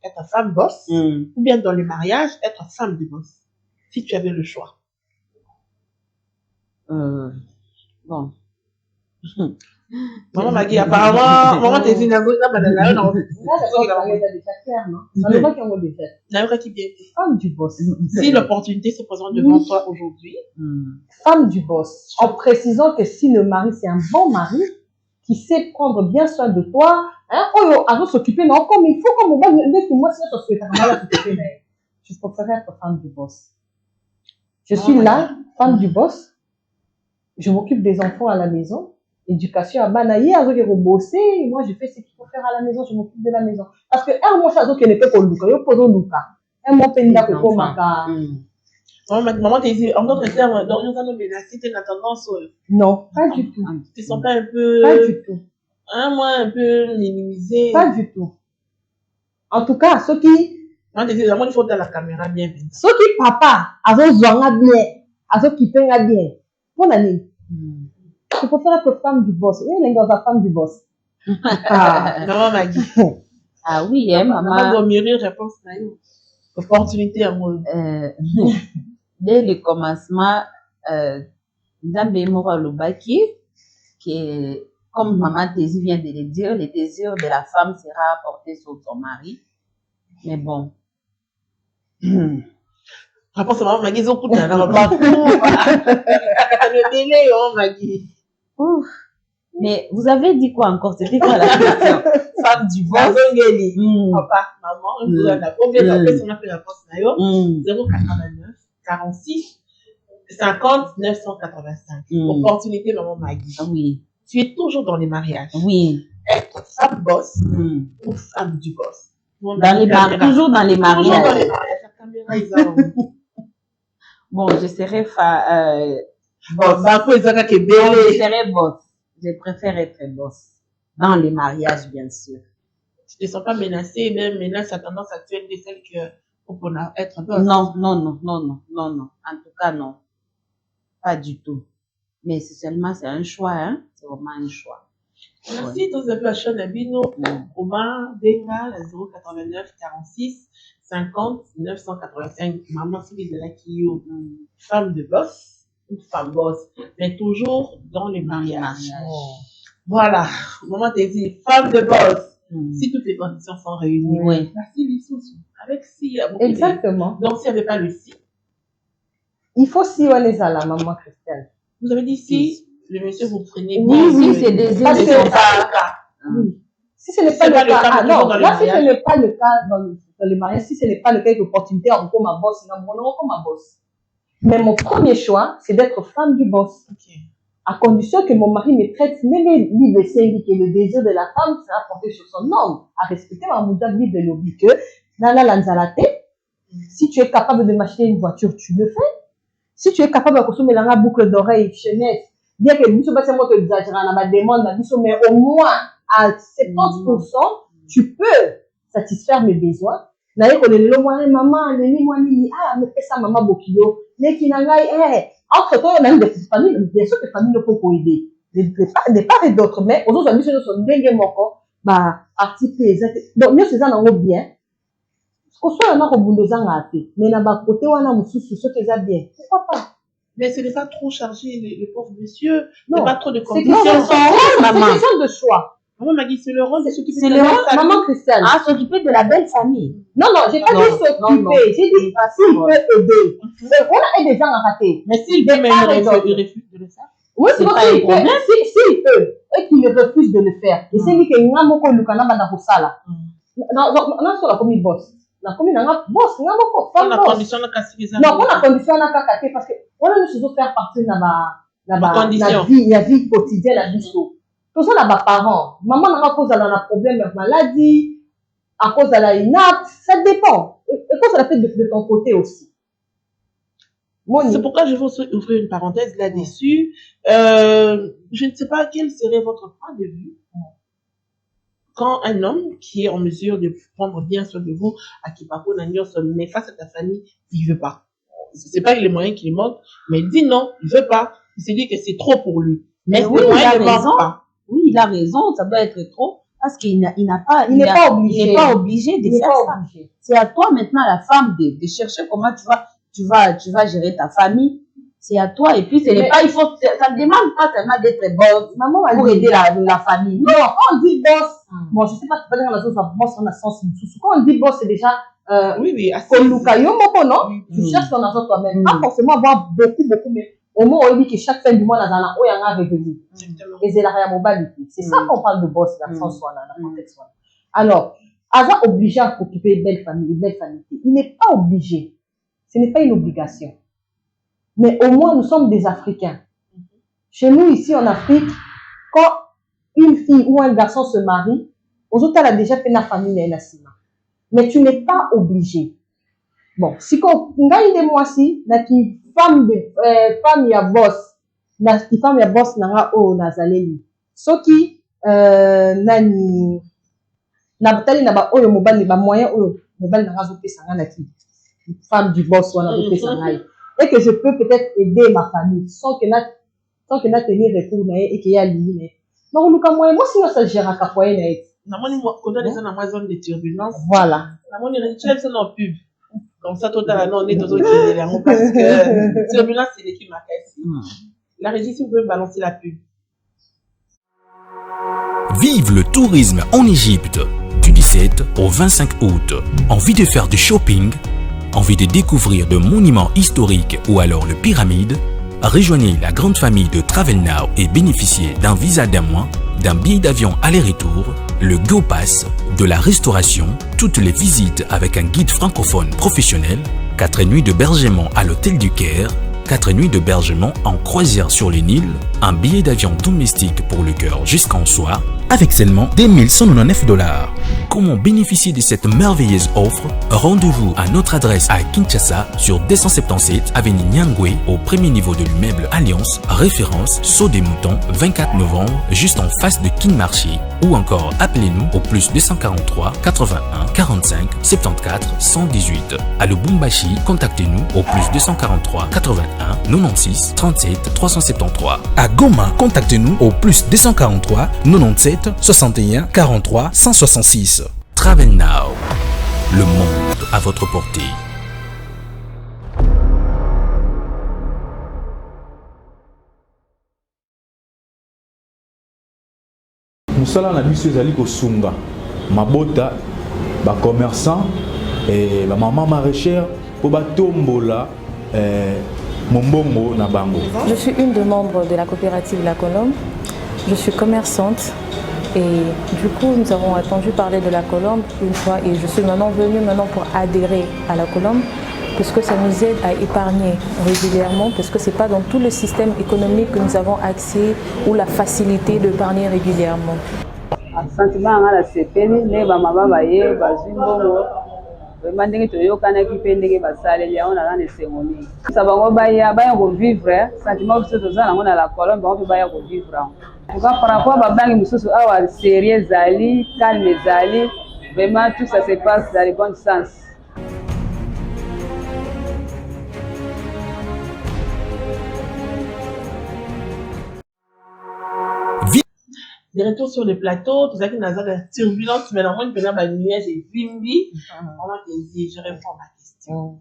être femme boss, ou bien dans le mariage, être femme de boss, si tu avais le choix. Bon. Maman Maggie, apparemment, maman t'es une avocat, femme du boss. Si l'opportunité se présente devant toi aujourd'hui, femme du boss, en précisant que si le mari, c'est un bon mari, qui sait prendre bien soin de toi, avant s'occuper, non, comme il faut, comme on va moi, je préfère être femme du boss. Je suis là, femme du boss, je m'occupe des enfants à la maison, éducation à Banaye, à bosser, moi je fais ce qu'il faut faire à la maison, je m'occupe de la maison. Parce que un mois, ça ne peut pas luka, yo poso luka. Un mois, penda koko maka. Maman, t'es en d'autres termes, dans une zone menacée, t'es dans tendance. Non, pas du tout. Tu ne sens pas un peu. Pas du tout. Un mois un peu minimisé. Pas du tout. En tout cas, ceux qui. Moi, il faut dans la caméra bien. Ceux qui, papa, avaient joué bien, avaient kippé bien. Bonne année. Je préfère être femme du boss. Oui, les gars, la femme du boss. Maman m'a dit. Ah oui, maman. Maman doit mûrir, je pense. Opportunité amoureuse. Dès le commencement, Ndambe Mora Lobaki, que, comme maman Tézi vient de le dire, le désir de la femme sera porté sur son mari. Mais bon. Rapport à maman Maggie, ils ont coupé le délai, Maggie. Mais vous avez dit quoi encore? C'était quoi la question? Femme du boss. Papa, maman, on a combien d'appels on a fait la poste d'ailleurs? 089 46 50 985. Opportunité, maman Maggie. Oui. Tu es toujours dans les mariages. Oui. Être femme boss ou femme du boss. Toujours dans les mariages. Toujours dans les mariages. Bon, je serai je serai boss. Je préfère être boss. Dans les mariages, bien sûr. Tu ne te sens pas menacée, même menace a tendance à tuer de celles que pour être boss. Non. En tout cas, non. Pas du tout. Mais c'est un choix, hein. C'est vraiment un choix. Merci, tous les peu à Chanabino, Omar, Denga, 089 46 50 985. Maman, c'est de la qui femme de boss ou femme boss, mais toujours dans les mariages. Voilà, maman t'es dit femme de boss. Si toutes les conditions sont réunies. Oui. Merci, Lissou. Avec si, il y a beaucoup. Exactement. Donc, s'il n'y avait pas le si. Il faut si on est à la maman Christelle. Vous avez dit si. Le monsieur vous prenez oui, c'est des pas le cas. Oui. Si ce n'est pas le cas, non, là, si ce n'est pas le cas dans le mariage, si ce n'est pas le cas d'opportunité, encore ma boss, non, encore ma boss. Mais mon premier choix, c'est d'être femme du boss. À condition que mon mari me traite, même lui, que le désir de la femme sera porté sur son homme. À respecter ma mouda de l'obli que, si tu es capable de m'acheter une voiture, tu le fais. Si tu es capable de consommer la boucle d'oreille, chaînette, bien que nous sommes pas seulement exagérés dans ma demande, mais au moins à 70%, tu peux satisfaire mes besoins. D'ailleurs, maman, mais fais ça, maman, bokilo. Mais qui n'a entre toi, même des familles, bien sûr que les familles ne peuvent pas aider. De part et d'autre, mais aux autres amis, ce sont des moko, articles, donc, mieux c'est ça, on bien. Qu'on soit là, on vous mais là-bas, côté, on a ce que ça bien. Pourquoi pas? Mais ce n'est pas trop chargé, le pauvre monsieur. Non. C'est pas trop de conditions. C'est une question de choix. Maman Maggie, c'est le rôle de s'occuper de la belle famille. Maman Christelle. S'occuper de la belle famille. Non, j'ai pas dit s'occuper. J'ai dit s'il peut aider. On a des gens à rater. Mais s'il veut même il refuse de le faire. Oui, c'est donc pas un problème. si eux, et qu'ils refusent de le faire, et c'est dit que nous avons fait le canal dans la salle. Non, la commis boss. La commis n'a pas boss, n'a pas femme boss. Non, pour la condition, on a qu'à casser parce que on a nous faire partie de la vie quotidienne, la vie chaude. Tout ça, là, parents, maman n'a pas cause de la problème de maladie, à cause de la inapte, ça dépend. Et cause de la fait de ton côté aussi. C'est pourquoi je veux ouvrir une parenthèse là-dessus. Je ne sais pas quel serait votre point de vue quand un homme qui est en mesure de prendre bien soin de vous, à qui parfois mais face à ta famille, il veut pas. C'est pas les moyens qui lui manquent, mais il dit non, il veut pas. Il se dit que c'est trop pour lui. Mais oui, il a raison. Oui, il a raison, ça doit être trop. Parce qu'il n'est pas obligé de faire ça. C'est à toi maintenant, la femme, de chercher comment tu vas gérer ta famille. C'est à toi. Et puis, ça ne demande pas tellement d'être boss pour aider la famille. Non, quand on dit boss, bon, je sais pas, tu peux dire la chose, boss, on a sens. Quand on dit boss, c'est déjà, oui, comme Lucayo, non? Tu cherches ton argent toi-même. Pas forcément avoir beaucoup, mais au moins, on dit que chaque fin du mois, dans la il y a un revenu. Et c'est la réalité. C'est ça qu'on parle de boss, dans le sens, dans le contexte. Alors, Aza obligé à occuper une belle famille. Il n'est pas obligé. Ce n'est pas une obligation. Mais au moins, nous sommes des Africains. Chez nous, ici en Afrique, quand une fille ou un garçon se marie, aux autres, elle a déjà fait la famille et la cima. Mais tu n'es pas obligé. Bon, si on gagne des mois si, na qui femme ya boss, na qui femme ya boss nanga o nazaleli. Soki nani na batali na ba oyo mobali ba moyen oyo mobali nanga zo pesa na ki femme du boss wana zo pesa ngai. Et que je peux peut-être aider ma famille sans que na tenir recours na et que ya ligne. Donc luka moi si ça gère ka foyer na et. Na moni moi quand on est dans ma zone de turbulence. Voilà. Na moni rituel c'est non pub. Comme ça, tout à l'heure, on est dans autres qui parce que turbulence, c'est l'équipe Macassi. La régie, si vous pouvez balancer la pub. Vive le tourisme en Égypte du 17 au 25 août. Envie de faire du shopping? Envie de découvrir de monuments historiques ou alors le pyramide? Rejoignez la grande famille de Travel Now et bénéficiez d'un visa d'un mois, d'un billet d'avion aller-retour, le Go Pass, de la restauration, toutes les visites avec un guide francophone professionnel, 4 nuits d'hébergement à l'hôtel du Caire, 4 nuits d'hébergement en croisière sur les Nils, un billet d'avion domestique pour le cœur jusqu'en soir, avec seulement 2199 $. Comment bénéficier de cette merveilleuse offre? Rendez-vous à notre adresse à Kinshasa sur 277 avenue Nyangwe au premier niveau de l'immeuble Alliance, référence Saut des Moutons, 24 novembre, juste en face de King Marché. Ou encore appelez-nous au plus 243 81 45 74 118. À Lubumbashi, contactez-nous au plus 243 81 96 37 373. À Goma, contactez-nous au plus 243 97 61 43 166. Travel Now, le monde à votre portée. Musala na biso ezali kosunga mabota ba commerçant et ba maman maraîchère pour ba tombola mombongo na bango. Je suis une des membres de la coopérative La Colombe. Je suis commerçante et du coup nous avons entendu parler de la Colombe une fois et je suis maintenant venue pour adhérer à la Colombe parce que ça nous aide à épargner régulièrement parce que ce n'est pas dans tout le système économique que nous avons accès ou la facilité d'épargner régulièrement. Sentiment à la CPN, ne bamaba baye bazimbongo vraiment ndenge toyokanaki mpe ndenge basaleli yango na nane sengoni sa bango baya kovivre sentiment biso toza nango na la Colombe bango mpe baya kovivre yango pourquoi par rapport babangi mosusu awa série ezali calme ezali vraiment tout ça se passe dans le bon sens. De retour sur le plateau, tout ça qui n'a pas de turbulence, mais normalement, il y a un nuage et vimbi. Je réponds à ma question.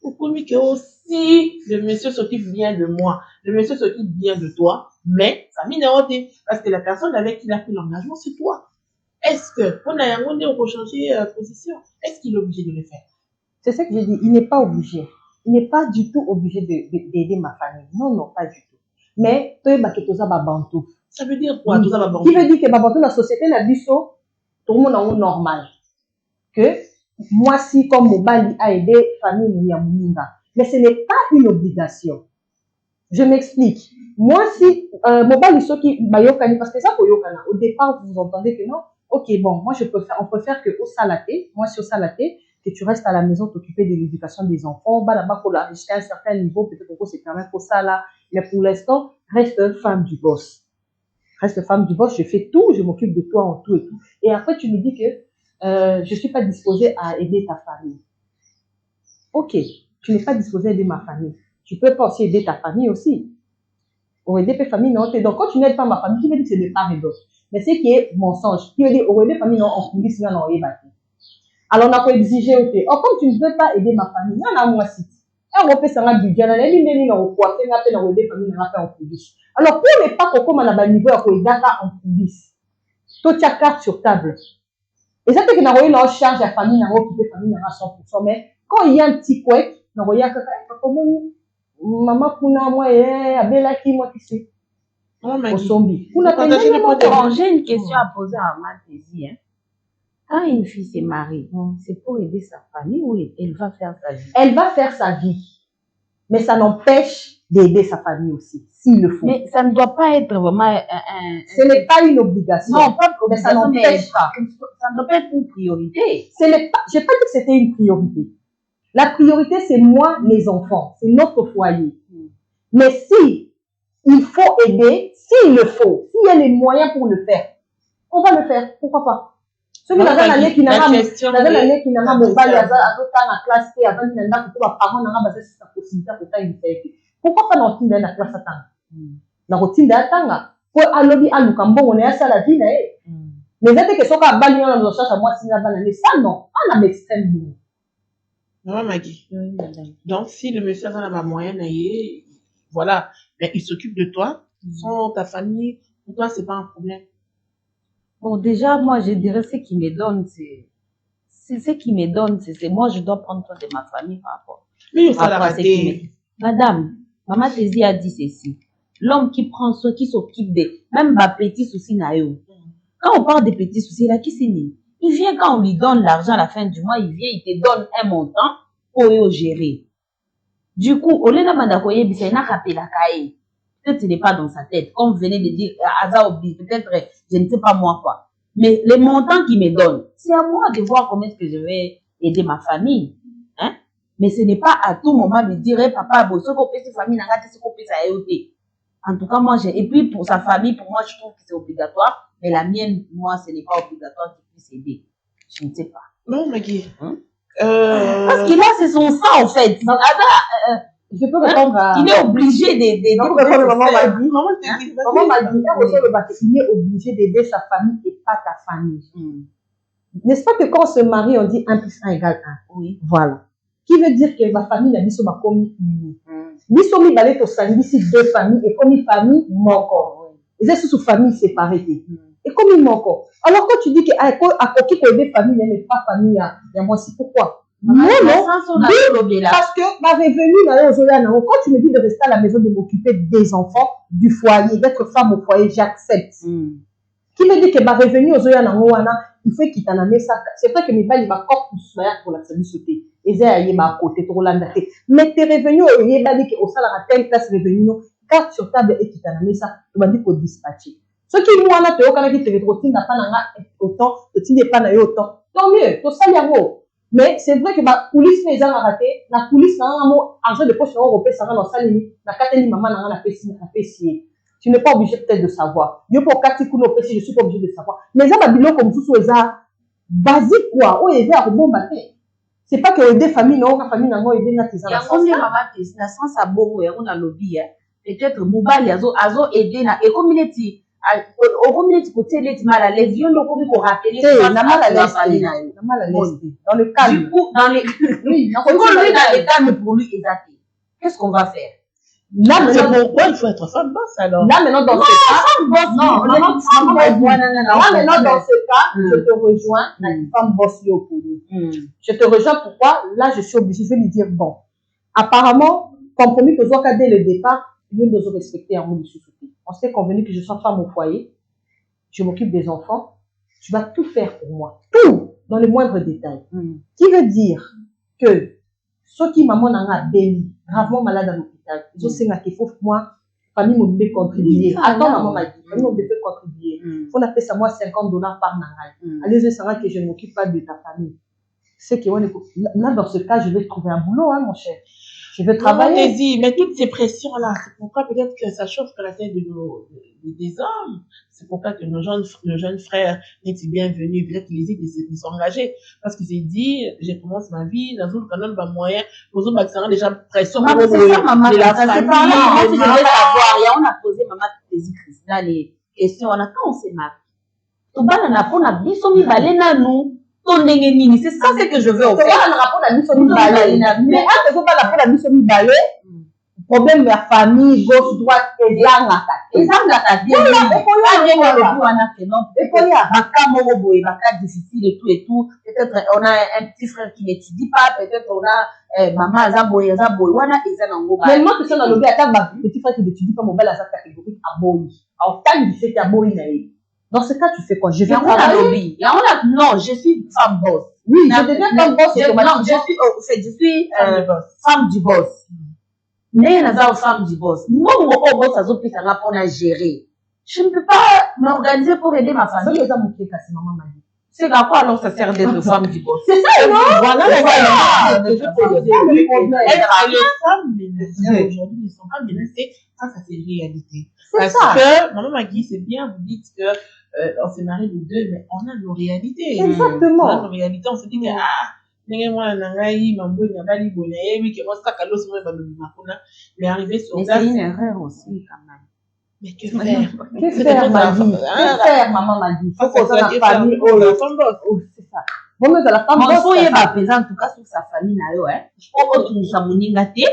Pour lui que aussi, le monsieur s'occupe bien de moi, le monsieur s'occupe bien de toi, mais ça m'énerve parce que la personne avec qui il a pris l'engagement, c'est toi. Est-ce que, on a un moment pour changer position, est-ce qu'il est obligé de le faire? C'est ça que j'ai dit, il n'est pas obligé. Il n'est pas du tout obligé d'aider ma famille. Non, pas du tout. mais tu es baketosa babantou. Ça veut dire quoi, tout ça va bon? Qui veut dire que babantou la société n'a biso, tout le monde est normal. Que moi, si comme Mobali a aidé famille Mouninga, mais ce n'est pas une obligation. Je m'explique. Moi, si Mobali soki bayokani, parce que ça pour yokana, au départ vous entendez que non, ok bon, moi on préfère que au salaté, moi si au salaté, que tu restes à la maison t'occuper de l'éducation des enfants, bah là-bas pour la jusqu'à un certain niveau, peut-être que c'est quand même pour ça là, mais pour l'instant reste femme du boss. Reste femme du boss, je fais tout, je m'occupe de toi en tout et tout. Et après tu me dis que je suis pas disposée à aider ta famille. Ok, tu n'es pas disposée à aider ma famille. Tu peux pas aussi aider ta famille aussi. Ou aider ta famille, non. Donc, quand tu n'aides pas ma famille, qui veut dire que c'est de part et d'autre. Mais c'est qui est mensonge. Qui veut dire, ou aider ta famille, non, en coulisses, non, non, alors, on a quoi exiger, ok. Or, comme tu ne veux pas aider ma famille, non, non, moi, si. On va faire ça, on a budget, on a mis, on va faire, on a fait, on va aider la famille, on va faire en coulisses. Alors, pour ne pas qu'on comme on a niveau, on va aider en coulisses. Toi, tu as carte sur table. Et ça, c'est que on a eu leur charge à la famille, on a occupé la famille, on a 100%. Mais quand il y a un petit couec, on a que comment maman kuna moi abela qui moi qui c'est au zombie. J'ai une question à poser à Mathési. Quand une fille s'est mariée, c'est pour aider sa famille ou elle va faire sa vie? Elle va faire sa vie, mais ça n'empêche d'aider sa famille aussi, s'il le faut. Mais ça ne doit pas être vraiment ce n'est pas une obligation. Non, pas une mais ça n'empêche pas. Ça ne doit pas être une priorité. Je n'ai pas dit que c'était une priorité. La priorité, c'est moi, les enfants. C'est notre foyer. Mais si il faut aider, s'il le faut, s'il y a les moyens pour le faire, on va le faire. Pourquoi pas? Ceux qui n'ont pas l'année qui n'a pas mon bail à la classe et avant de n'avoir pas parents n'ont pas cette possibilité pour faire une thérapie. Pourquoi pas dans la classe à temps? Dans la routine d'attendre. Pour allobi à nous quand on est à ça la vie, mais c'est que ce qu'on a balayé dans nos recherches à moi si la banane, ça non, on a l'extrême bout. Non, Maggie. Donc, si le monsieur a la moyenne, voilà, mais il s'occupe de toi, sans ta famille, pour toi, c'est pas un problème. Bon, déjà, moi, je dirais ce qui me donne, c'est ce qui me donne, c'est moi, je dois prendre soin de ma famille par rapport. Mais ça l'a raté. Madame, Maman Tézi a dit ceci. L'homme qui prend soin, qui s'occupe de, même ma petite souci naïo. Quand on parle des petits soucis, là, qui c'est né? Il vient quand on lui donne l'argent à la fin du mois, il vient, il te donne un montant pour le gérer. Du coup, au lieu de mandakoye, il n'a rappelé la caille. Peut-être qu'il n'est pas dans sa tête. Comme vous venez de dire, peut-être, je ne sais pas moi quoi. Mais les montants qu'il me donne, c'est à moi de voir comment est-ce que je vais aider ma famille. Hein? Mais ce n'est pas à tout moment de dire, hey, papa, bon, ce qu'on fait, cette famille, n'a pas ce qu'on fait, ça a été. En tout cas, moi, et puis pour sa famille, pour moi, je trouve que c'est obligatoire. Mais la mienne, moi, ce n'est pas obligatoire qu'il puisse aider. Je ne sais pas. Non, Maggie. Parce que là, c'est son sang, en fait. Donc, je peux répondre à... Il est obligé d'aider. Maman m'a dit, il est obligé d'aider sa famille et pas ta famille. N'est-ce pas que quand on se marie, on dit 1 plus 1 égale 1? Oui. Voilà. Qui veut dire que ma famille n'a pas mis commis une. Biso mi balé to sangi si 2 familles et comme une famille moko. Et c'est sous famille séparée. Et comme une moko. Alors quand tu dis que à qui peut aider famille n'est pas famille il y a moi aussi pourquoi? Non, parce que ma revenu quand tu me dis de rester à la maison, de m'occuper des enfants, du foyer, d'être femme au foyer, j'accepte. Qui me dit que ma revenu aux il faut qu'il t'en ait ça. C'est vrai que mes balles, il m'a pour la sauter. Et c'est à côté, mais tes revenus, il y a dit qu'au salaire, telle classe revenu, carte sur table et qui t'en ait ça, tu m'as dit pour dispatcher. Ce qui moi, là, tu as dit que tu routine n'a pas autant, tu n'es pas autant. Tant mieux, tu salaire. Mais c'est vrai que ma police les a raté, la police n'a pas argent de poche européen, ça va dans sa limite, la cathénie maman n'a pas fait. Tu n'es pas obligé peut-être de savoir. Yo pour Kati Kuno Pessi, je suis pas obligé de savoir. Mais ça, babilo comme tout ça, basique quoi. Oh, il y a un bon matin. C'est pas que des familles, non, la famille n'a pas aidé na tisa. Il y a aussi maman Tessi, na sens à bon, on a lobby, peut-être Moubali, azo aidé na, et comme il est au communauté côté les mal à l'aise, il y a un peu pour rappeler. C'est na mal à l'aise, dans le calme. Du coup, dans les, oui, dans le calme pour lui exact. Qu'est-ce qu'on va faire? Là, maintenant, pourquoi il faut être femme boss alors? Là, maintenant, dans ce cas, dans ce cas, je te rejoins, la femme boss pour nous. Je te rejoins pourquoi? Là, je suis obligée, je vais lui dire, bon, apparemment, compromis que soit dès le départ, l'une de nous respecter en mode sous-souté. On s'est convenu que je sois femme au foyer, je m'occupe des enfants, tu vas tout faire pour moi. Tout! Dans les moindres détails. Qui veut dire que ceux qui maman n'a béni, gravement malade à l'hôpital, je sais qu'il faut moi, famille m'a fait contribuer. Attends, maman m'a dit, famille m'a fait contribuer. On a fait ça moi $50 par nangai. Allez, je sais que je ne m'occupe pas de ta famille. C'est que là, dans ce cas, je vais trouver un boulot, hein, mon cher. Je vais travailler. Mais toutes ces pressions-là, c'est pourquoi peut-être que ça chauffe la tête des hommes. C'est pourquoi que nos jeunes frères étaient bienvenus. Peut-être qu'ils hésitent de s'engager. Parce qu'ils se disent, j'ai commencé ma vie, dans un canal, moyen, aux autres vaccins, déjà pression. C'est ça, maman. C'est pas là. Moi, si je voulais savoir, on a posé maman là, les questions. On a quand on s'est marié. Tout bas, on a pour la vie, on a balé nous. C'est ça, c'est que je veux en fait. On a rapport à la mission balai. Mais un peu pas la mission balai. Problème de la famille, gauche, droite, et là, difficile et tout. Peut-être on a un petit frère qui n'étudie pas, peut-être on a maman Azaboy, wana Ezanango. Mais moi, que ça, dans le gars, petit frère qui n'étudie pas, mon bel à sa catégorie, à Boy. En temps, il fait à Boy, dans ce cas, tu fais quoi? Je vais travailler. Non, je suis femme boss. Oui, je deviens femme boss. Je suis femme du boss. Mais il y a femme du boss. Moi, mon boss, ça pour la gérer. Je ne peux pas m'organiser pour aider ma famille. C'est ça, mon pied cassé, maman m'a dit. C'est à quoi alors ça sert d'être femme du boss? C'est ça, non? Voilà, les femmes menacées aujourd'hui ne sont pas menacées. Ça, c'est une réalité. Parce que, maman Magui, c'est bien, vous dites que on s'est mariés les deux, mais on a nos réalités. Exactement. On a nos réalités. On se dit que, mais arrivé sur place. Mais c'est une erreur aussi, quand même. Mais que faire? Que faire, ma vie? Que faire, maman m'a dit? Faut qu'on soit la famille. Oh, c'est ça. Bon, mais la femme boss. Faut y avoir présent, en tout cas, sur sa famille, je crois que tu nous as moni gâté.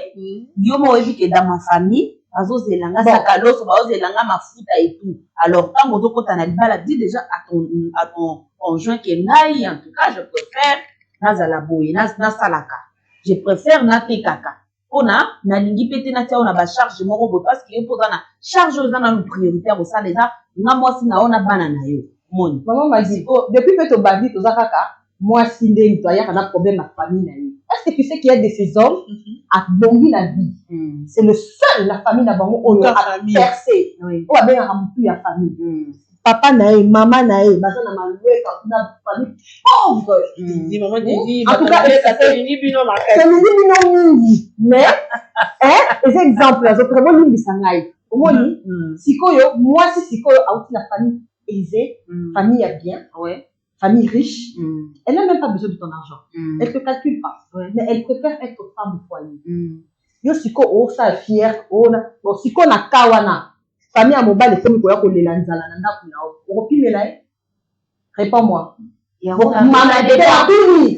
Yo, moi, je que dans ma famille, azozelanga sakaloso, baozelanga mafuta et tout. Alors, tant que tu as libala, dis déjà à ton conjoint que naï, en tout cas, je préfère nazala boye, salaka. Je préfère nate kaka. On a, nalingi pete natia, on a ba charge moro parce qu'il y a na charge aux gens prioritaire au ça les a, na moi si na on a banana yo. Mon. Maman m'a dit, depuis que tu bandi, tu kaka, moi si ndé, tu as un problème à famille na yo. Est-ce que tu sais qu'il y a de ces hommes à bongi la vie? C'est le seul, la famille n'a pas percé. Ou a bien rempli la famille. Papa nae, maman nae, baza na maloué, na famille pauvre. En tout cas, c'est une bino mingi. Mais, les exemples, je prévois l'une bisangaï. Au moins, sikoyo, moi si sikoyo a aussi la famille aisée, famille à bien, famille riche, elle n'a même pas besoin de ton argent. Elle te calcule pas. Mais elle préfère être femme au foyer. Yo siko o sa fière, o siko na kawana. Famille à mobile et comme quoi qu'on les lanzala nanda kuna o pimela réponds-moi maman de tatuni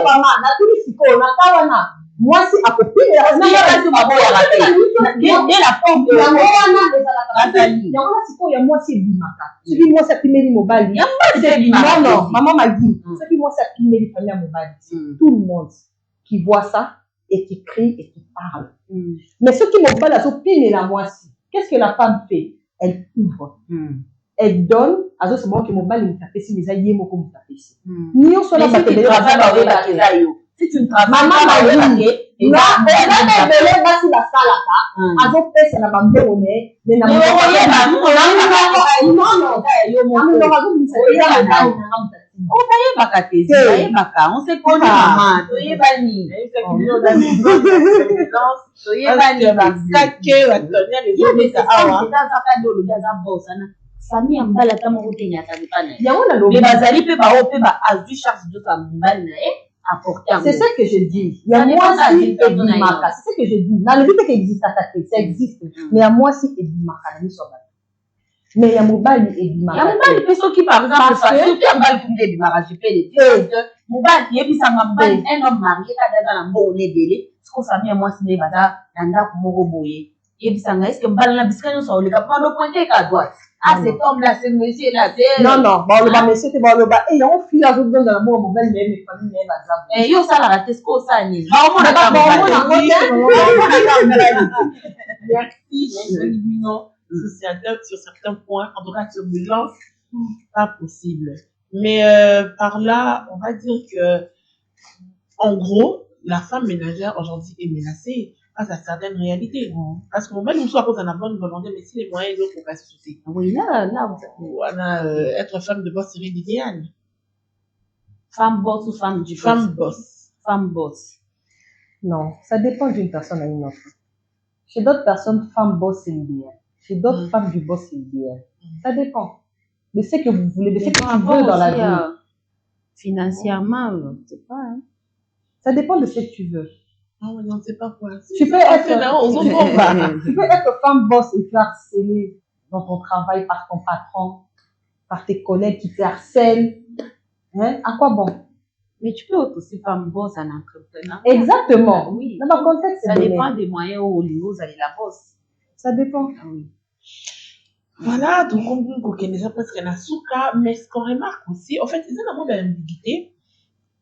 maman na tuni siko na kawana moi si a copine na ya maboya raté dès la forme de ya wana siko ya moi si bimaka soki moi sa pimeli mobile ya non maman m'a dit soki moi sa pimeli famille à mobile tout le monde qui voit ça et qui crie et qui parle. Mais ceux qui n'ont pas la sopine et la moitié, qu'est-ce que la femme fait? Elle ouvre. Elle donne, à ce moment que mon mal est tapé si les aïeux m'ont comme tapé si. Ni on soit là, si tu travailles, si tu ne travailles, maman m'a dit, non, on s'est connu maman, c'est ça que je dis. Il y a moi si et Bimaka. C'est ça que je dis. Dans le but qu'il existe à ta tête, ça existe. Mais il y a moi si et Bimaka. Mais il y a Mobali et Bimaka. Il y a Mobali, personne qui par exemple, parce que tu as mal pour les Bimaka, je peux le dire. Mobali, il y a un homme marié, qui a un bon délai. Ce qu'on famille, moi, c'est les bazars, nanda kumoro boye. Et puis, ça est-ce que Mbala na biscuit nous sont les capables de pointer qu'à droite. Ah, cet homme-là, ce monsieur-là, c'est... Non, non, bon, le bas, mais c'était bon, le bas. Et on fuit à d'autres dans la mauvaise, mais mes familles, mais bazar. Et yo, ça, la raté, ce qu'on s'en est. Merci, sur certains points, en tout cas, sur violence, pas possible. Mais par là, on va dire que, en gros, la femme ménagère aujourd'hui est menacée face à certaines réalités. Parce qu'on va nous soit à la bonne volonté, mais si les moyens ils ont pour pas se soucier. Oui, là, Voilà, être femme de boss serait l'idéal. Femme boss ou femme du boss? Femme boss. Femme boss. Non, ça dépend d'une personne à une autre. Chez d'autres personnes, femme boss, c'est l'idéal. Chez d'autres femmes du boss, c'est l'idéal. Ça dépend. De ce que vous voulez, de ce que tu veux dans la vie. Financièrement, je sais pas. Hein. Ça dépend de ce que tu veux. Ah ouais, non, c'est pas quoi. Tu peux être femme boss et tu harcelé dans ton travail par ton patron, par tes collègues qui te harcèlent. Hein? À quoi bon? Mais tu peux être aussi femme boss en entrepreneur. Exactement. Oui. Dans le contexte, ça dépend des moyens où vous allez la boss. Ça dépend. Ah oui. Voilà, donc on connaît presque un asuka, mais ce qu'on remarque aussi, en fait, c'est un amour d'ambiguïté.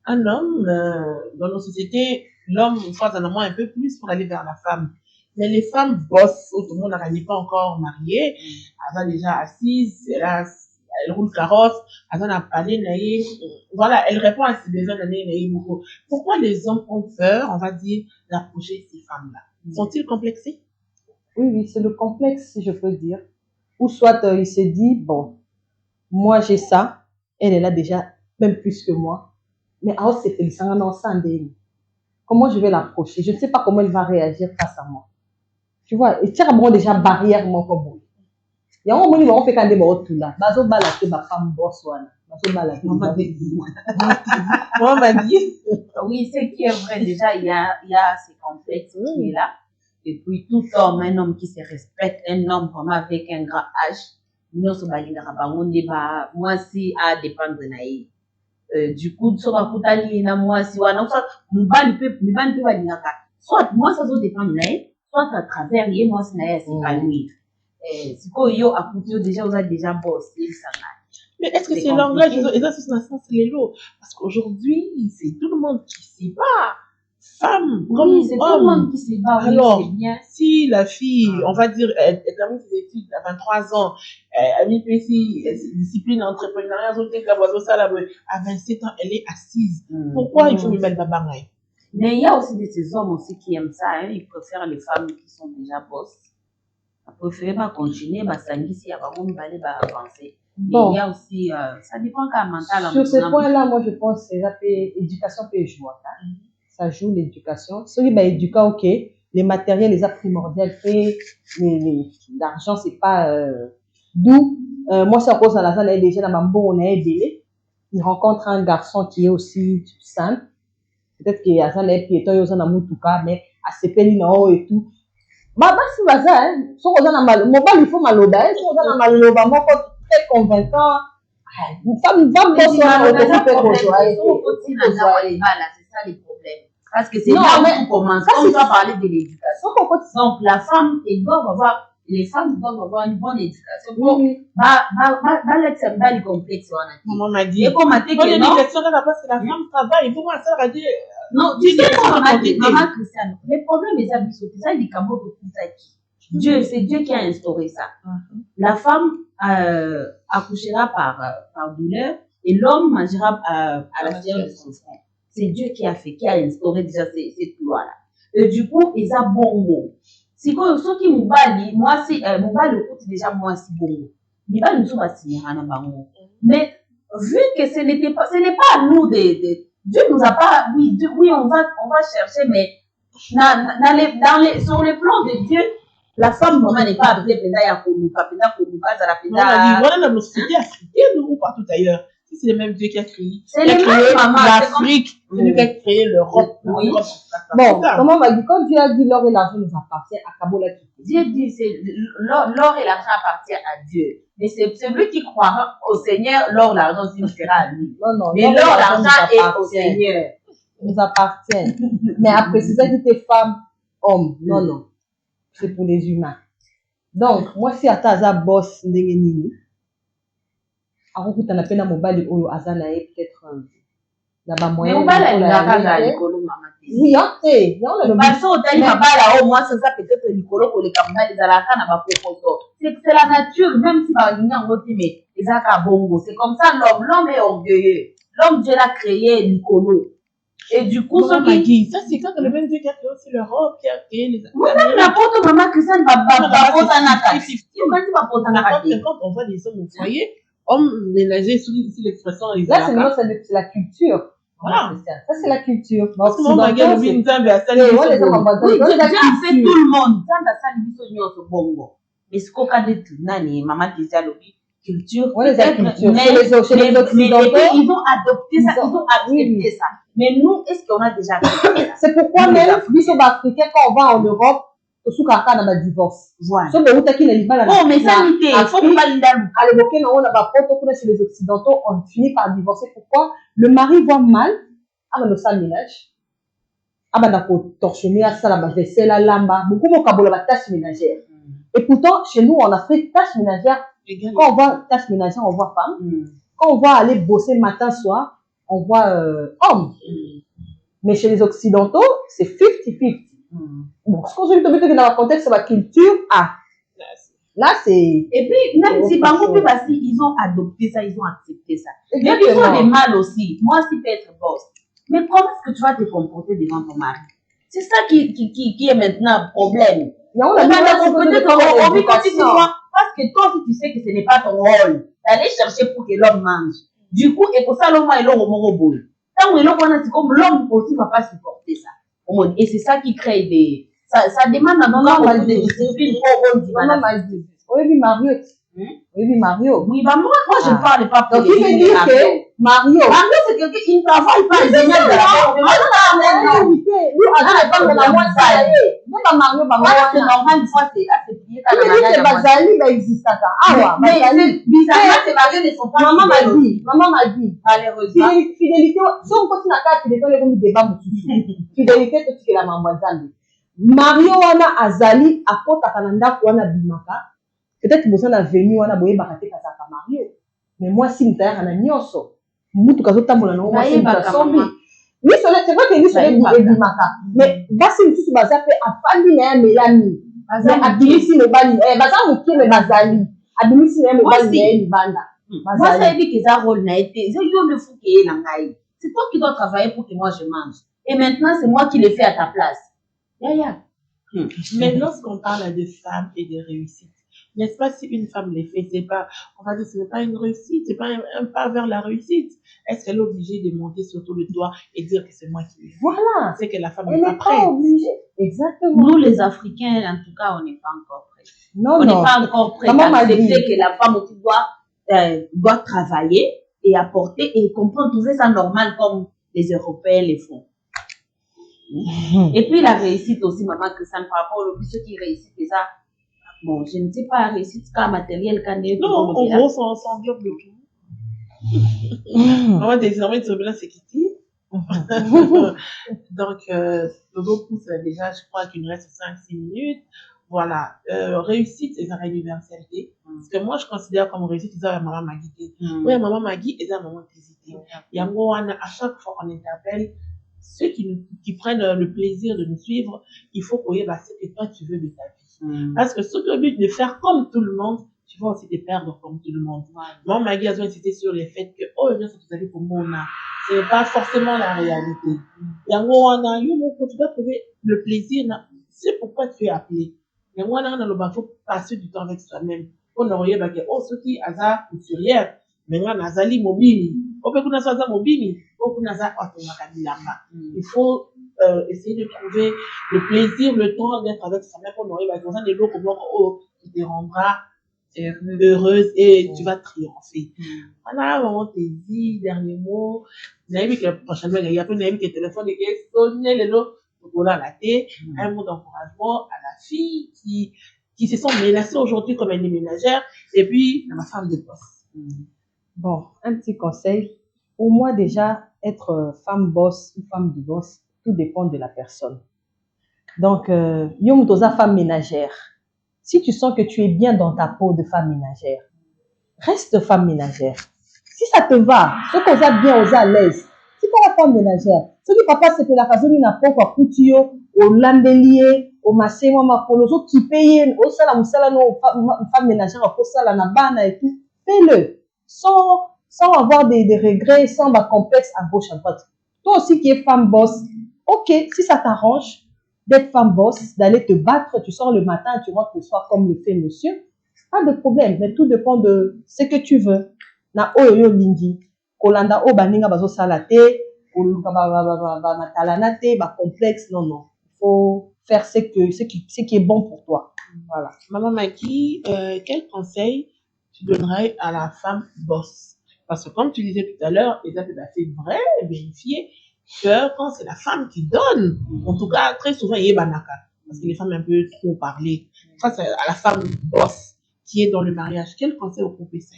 Un homme, dans nos sociétés, l'homme force un amour un peu plus pour aller vers la femme. Mais les femmes bossent, tout le monde n'est pas encore marié, elles sont déjà assises, elle roule carrosse, elles ont un palais naïf, voilà, elle répond à ses besoins naïf. Pourquoi les hommes ont peur, on va dire, d'approcher ces femmes-là? Sont-ils complexés? Oui, c'est le complexe, si je peux dire. Ou soit il se dit, bon, moi j'ai ça, elle est là déjà, même plus que moi. Mais c'est comment je vais l'approcher? Je ne sais pas comment elle va réagir face à moi. Tu vois, et tiens, moi déjà barrière, moi, comme il y a un moment où on fait quand même tout là. Bazo balake ma femme boss voilà. Bazo balake. Moi m'a dit. Oui, ce qui est vrai déjà, il y a ces complexes qui est là. Et puis tout homme, un homme qui se respecte, un homme vraiment avec un grand âge, nous sommes moi si à dépendre de naïf. Du coup, soit moi si soit moi ça dépend de naïf, soit à travers moi si naïf c'est pas lui. Si quoi yo a déjà vous avez déjà bossé ça. Mais est-ce que c'est l'anglais et ça c'est les lots parce qu'aujourd'hui c'est tout le monde qui sait pas. Femme, comme oui, c'est tout le monde qui se bat. Alors, oui, bien. Si la fille, on va dire, elle termine ses études à 23 ans, elle est discipline entrepreneuriale, à 27 ans, elle est assise. Pourquoi il faut lui mettre babangay? Mais il y a aussi ces hommes aussi qui aiment ça, hein. Ils préfèrent les femmes qui sont déjà boss. Ils préfèrent pas continuer, s'engager, avancer. Bon. Il y a aussi, ça dépend quand mental. Sur ce point-là, moi je pense que l'éducation peut jouer. Ça joue l'éducation. Celui qui éduque, ok, les matériels, les primordiaux, l'argent, c'est pas d'où. Moi, c'est à cause de la salle, déjà dans ma on a aidé. Il rencontre un garçon qui est aussi simple. Peut-être qu'il y a un piéton, il y a un amoutouka, mais à ses pélinons et tout. Bah, c'est pas ça, hein. Si on a mal, mon bal, il faut maloba, si on a maloba, moi, très convaincant. Une femme va bosser c'est ça les problèmes. Parce que c'est là où on commence. On va parler de l'éducation. Donc, la femme, les femmes doivent avoir une bonne éducation. Le complexe. Maman m'a dit. Et comme m'a dit que non. L'éducation, c'est la femme travaille. Il faut moi, ça va dire. Non, tu sais, maman Christiane, les problèmes, les habits, c'est ça, les cabots de Kusaki. Dieu, c'est Dieu qui a instauré ça. La femme accouchera par douleur et l'homme mangera à la sueur de son frère. C'est Dieu qui a instauré déjà cette loi-là. Et du coup, ils ont bon mot. Si ceux qui m'ont dit, moi, si, mon bal le coûte déjà, moi, si bon mot. Mais pas nous sommes assis, mais vu que ce n'est pas à nous Dieu nous a pas, oui, on va chercher, mais sur le plan de Dieu, la femme, maman, n'est pas appelée Penda voilà dans nos sociétés africaines ou partout ailleurs. C'est le même Dieu qui a créé. C'est le même maman. L'Afrique, c'est lui qui a créé l'Europe. Oui. Bon, comment on va dire, quand Dieu a dit l'or et l'argent nous appartiennent à Kabola. Dieu dit, l'or et l'argent appartiennent à Dieu. Mais c'est celui qui croira au Seigneur, l'or et l'argent sera à lui. Non. Mais l'or et l'argent est au Seigneur. Nous appartiennent. Mais après, c'est ça qui était femme, homme. Non. C'est pour les humains. Donc, moi, si ata aza boss ndenge nini, akokutana pe na mobali oyo aza na ye peut-être na ba Mais moyen. on va la likolo mama. Oui, il y a le Parce que otali mabala au moins ça peut-être likolo ko le kamna ezalaka na ba proposo. C'est la nature même si ba linga ngoti mais ezaka bongo. C'est comme ça l'homme est orgueilleux. L'homme Dieu l'a créé likolo. Et du coup ça c'est quand le même Dieu qui a créé aussi l'Europe, qui a créé les Américains. N'importe maman que ça ne va pas poser na kati. Quand on voit des hommes au foyer, hommes ménagers sous l'expression là c'est la culture. Voilà. Ça c'est la culture. Parce que mon bagage le bin Nzambe a sali oui, Dieu a fait tout le monde. Nzambe a sali biso nyonso bongo. Mais ce qu'on a dit nani maman disait lobi culture. Ouais, la culture. Mais ils ont adopté ça, ils ont accepté ça. Mais nous, est-ce qu'on a déjà accepté ça? C'est pourquoi même biso africain quand on va en Europe tosukaka na ba divorce. Voilà. So be utaki na libala. Oh mais ça l'idée, il faut pas l'indalu. À l'époque on a pas poto chez les occidentaux, on finit par divorcer. Pourquoi? Le mari voit mal à le sale ménage. Abanda ko torchonner à ça la vaisselle la lamba, beaucoup mo kabola ba tâche ménagère. Et pourtant chez nous en Afrique tâche ménagère, quand on voit tâche ménagère, on voit femme. Quand on voit aller bosser matin soir, on voit homme. Mais chez les occidentaux, c'est 50-50. Bon, ce qu'on se dit dans le contexte de la culture, là c'est. Et puis, même si ils ont adopté ça, ils ont accepté ça. Mais ils ont des mal aussi. Moi, si tu peux être boss, mais comment est-ce que tu vas te comporter devant ton mari? C'est ça qui est maintenant un problème. On va peut-être parce que toi, si tu sais que ce n'est pas ton rôle d'aller chercher pour que l'homme mange. Du coup, et pour ça, l'homme est l'homme au boule. Tant que l'homme aussi ne va pas supporter ça. Et c'est ça qui crée des. Ça demande à beaucoup de discipline pour Mario. Oui, Mario. Oui, bah moi je ne parle pas pour donc, il veut dire que Mario, c'est quelqu'un qui ne travaille pas. Il maman m'a dit, malheureusement, fidélité, si on continue à faire fidélité, on débat fidélité, tout ce que la maman dit. Mario wana azali apota kananda wana bimaka. Peut-être que vous avez venu wana boye bakate kazaka Mario. Mais moi si mtaya na nyonso. Mutu kazotambola na moi si mtasombi. Oui, c'est vrai que lui c'est bimaka. Mais basi mtusu baza pe afandi na ya melani. Baza abimisi le bali. Baza mukie me bazali. Abimisi na ya bali na libanda. Moi ça dit que ça rôle na été. C'est yo le fou qui est na ngai. C'est toi qui dois travailler pour que moi je mange. Et maintenant c'est moi qui le fais à ta place. Mais lorsqu'on parle de femmes et de réussite, n'est-ce pas, si une femme les fait, c'est pas, on va dire, ce n'est pas une réussite, c'est pas un pas vers la réussite. Est-ce qu'elle est obligée de monter sur tout le toit et dire que c'est moi qui le fais? Voilà. C'est que la femme n'est pas prête. Obligée. Exactement. Nous, les Africains, en tout cas, on n'est pas encore prêts. Non, on n'est pas encore prêts à accepter que la femme aussi doit travailler et apporter et comprendre, trouver ça normal comme les Européens les font. Et puis la réussite aussi, maman, que ça ne par rapport au ceux qui réussissent déjà. Bon, je ne sais pas réussite cas matériel, quand non, en gros, ça englobe le tout. Maman, désormais, tu là, c'est Kitty. Donc, Togo pousse déjà, je crois qu'il nous reste 5-6 minutes. Voilà, réussite, c'est une universalité. Parce que moi, je considère comme réussite, c'est ça, maman m'a guidé. Oui, maman m'a guidé, et ça, maman t'a hésité. Et en gros, à chaque fois qu'on interpelle, ceux qui prennent le plaisir de nous suivre, il faut qu'on y ait ce que toi tu veux de ta vie. Parce que ce que le but de faire comme tout le monde, tu vas aussi te perdre comme tout le monde. Moi, Maggie a insisté sur le fait que, oh, bien, c'est tout à fait pour moi, ce n'est pas forcément la réalité. Et en gros, tu dois trouver le plaisir, c'est pourquoi tu es appelé. Et moi, il faut passer du temps avec soi-même. On aurait dit, oh, ce qui est hasard, couturière, maintenant, Nazali mobile. Il faut essayer de trouver le plaisir, le temps d'être avec soi-même pour nourrir des lots qui te rendra heureuse et tu vas triompher. Voilà, vraiment, tes dit, dernier mot. Vous avez vu que prochainement, il y a plein d'amis qui téléphone et qui sonnaient les lots pour la tête. Un mot d'encouragement à la fille qui se sont menacées aujourd'hui comme elle est ménagère et puis à ma femme de poste. Bon, un petit conseil. Pour moi, déjà, être femme boss ou femme de boss, tout dépend de la personne. Donc, femme ménagère. Si tu sens que tu es bien dans ta peau de femme ménagère, reste femme ménagère. Si ça te va, ce qu'on a bien, aux à l'aise, c'est pas la femme ménagère. Ce que papa c'est que la façon dont n'a pas couture, au lambelier, au massé, maman, pour les autres qui payent, au salam, femme ménagère, au salam, la bana et tout, fais-le. Sans avoir des regrets, sans avoir complexe à gauche, à droite. Toi aussi qui es femme boss, ok, si ça t'arrange d'être femme boss, d'aller te battre, tu sors le matin, tu rentres le soir comme le fait monsieur, pas de problème, mais tout dépend de ce que tu veux. Na oyo lingi, kolanda o baninga bazo salate, koluka ba talanate, ba complexe, non. Il faut faire ce qui est bon pour toi. Voilà. Maman Maggie, quel conseil tu donnerais à la femme boss? Parce que comme tu disais tout à l'heure, et ça c'est vrai, vérifier que quand c'est la femme qui donne, en tout cas très souvent il y a banaka, parce que les femmes un peu trop parlé. Ça c'est à la femme boss qui est dans le mariage. Quel conseil au professeur?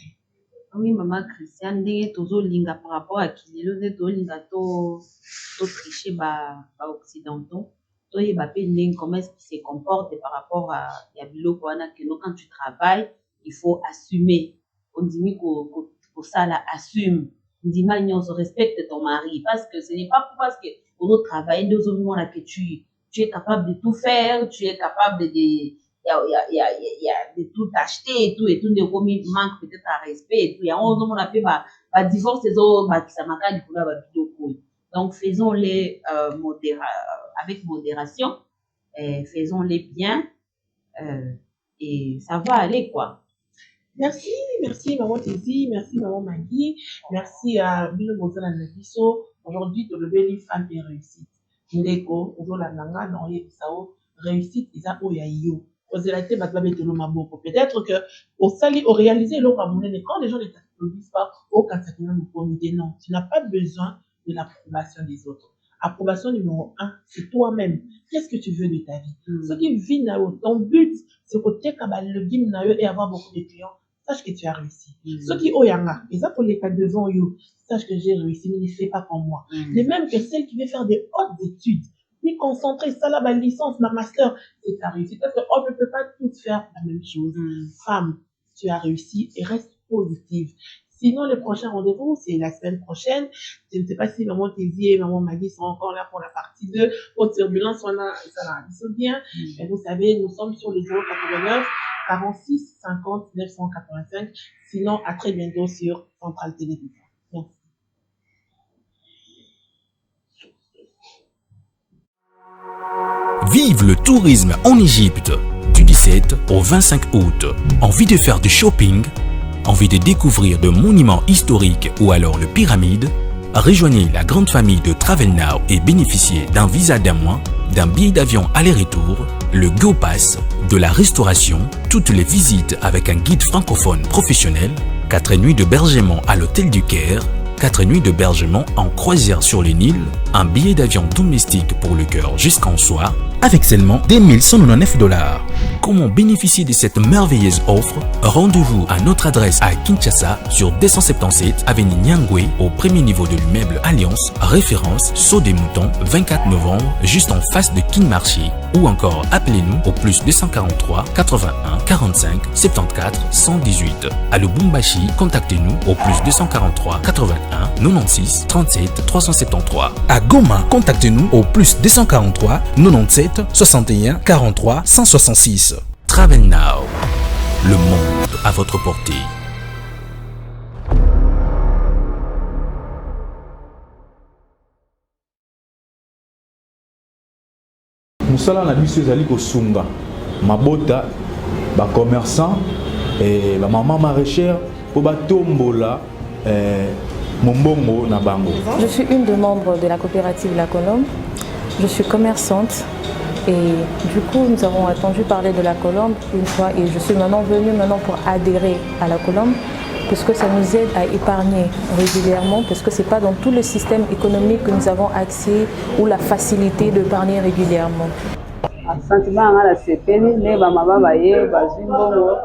Oui, maman Christiane, ndenge tozo linga par rapport à kilelo de to linga to tricher ba occidentaux. To yeba pe ndenge comment est-ce qu'ils se comportent par rapport à ya biloko wana que quand tu travailles, il faut assumer. On dit que ça la assume. On dit se respecte ton mari parce que ce n'est pas parce que pour travailler deux hommes là que tu es capable de tout faire, tu es capable de il y a de tout acheter et tout de comme il manque peut-être à respect et tout il y a on a fait ba divorce des autres ba qui ça maka du ba biloko. Donc faisons-les avec modération, faisons-les bien et ça va aller quoi. Merci maman Tézi, merci maman Maggie, merci à Bilo Bozala Nabiso. Aujourd'hui, de lever les femmes et réussite. Ndeko, Ozola Nanga, Noye Bisao, réussite, Isa Oyayo. Peut-être que au sali, au réalisé, quand les gens ne t'applaudissent pas, au Kansakina nous promet non, tu n'as pas besoin de l'approbation des autres. Approbation numéro 1, c'est toi-même. Qu'est-ce que tu veux de ta vie? Ce qui vit ton but, c'est que tu es capable de le et avoir beaucoup de clients. Sache que tu as réussi. Ceux qui oyanga, et ça pour les cas devant you, sache que j'ai réussi, mais ne fais pas comme moi. De même que celle qui veut faire des hautes études, puis concentrer, ça là, ma licence, ma master, c'est ta réussite. Parce qu'on ne peut pas toutes faire la même chose. Femme, tu as réussi et reste positive. Sinon, le prochain rendez-vous, c'est la semaine prochaine. Je ne sais pas si maman Tézi et maman Maggie sont encore là pour la partie 2. Pour turbulence, on a, ça va, ils sont bien. Et vous savez, nous sommes sur les 089 46 50 985. Sinon, à très bientôt sur Centrale Télévision. Merci. Vive le tourisme en Égypte du 17 au 25 août. Envie de faire du shopping? Envie de découvrir de monuments historiques ou alors le pyramide? Rejoignez la grande famille de Travel Now et bénéficiez d'un visa d'un mois, d'un billet d'avion aller-retour, le Go Pass, de la restauration, toutes les visites avec un guide francophone professionnel, 4 nuits d'hébergement à l'hôtel du Caire, 4 nuits d'hébergement en croisière sur le Nil, un billet d'avion domestique pour le cœur jusqu'en soir, avec seulement 2199 $. Comment bénéficier de cette merveilleuse offre? Rendez-vous à notre adresse à Kinshasa sur 277 avenue Nyangwe au premier niveau de l'immeuble Alliance, référence Saut des Moutons, 24 novembre, juste en face de Kin Marché. Ou encore appelez-nous au plus 243 81 45 74 118. À Lubumbashi, contactez-nous au plus 243 81 96 37 373. À Goma, contactez-nous au plus 243 97 61 43 166. Travel Now, le monde à votre portée. Musala na biso ezali kosunga mabota ba commerçant et ba maman maraîchère pour ba tombola mombongo na bango. Je suis une des membres de la coopérative La Colombe. Je suis commerçante et du coup nous avons entendu parler de La Colombe une fois et je suis maintenant venue pour adhérer à La Colombe parce que ça nous aide à épargner régulièrement parce que ce n'est pas dans tout le système économique que nous avons accès ou la facilité d'épargner régulièrement. Sentiment à la CPN, ne ba mama ba ye ba zimbongo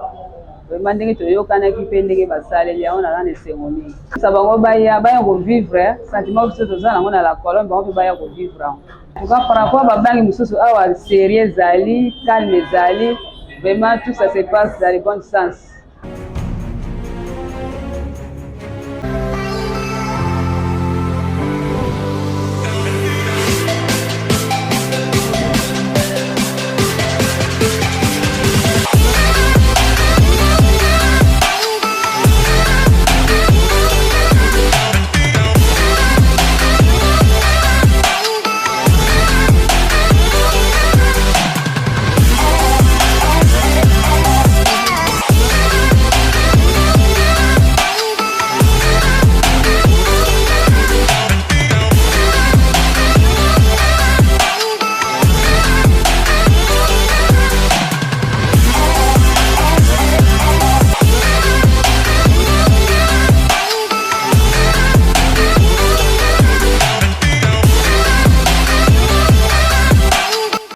vraiment ndenge toyokana ki pe ndenge basale ya ona na sengomi ça bango ba ya ko vivre sentiment que toza nango na La Colombe ba ba ya ko vivre en tout cas par rapport ba bangi mususu awa sérieux zali calme zali Vraiment, tout ça se passe dans le bon sens.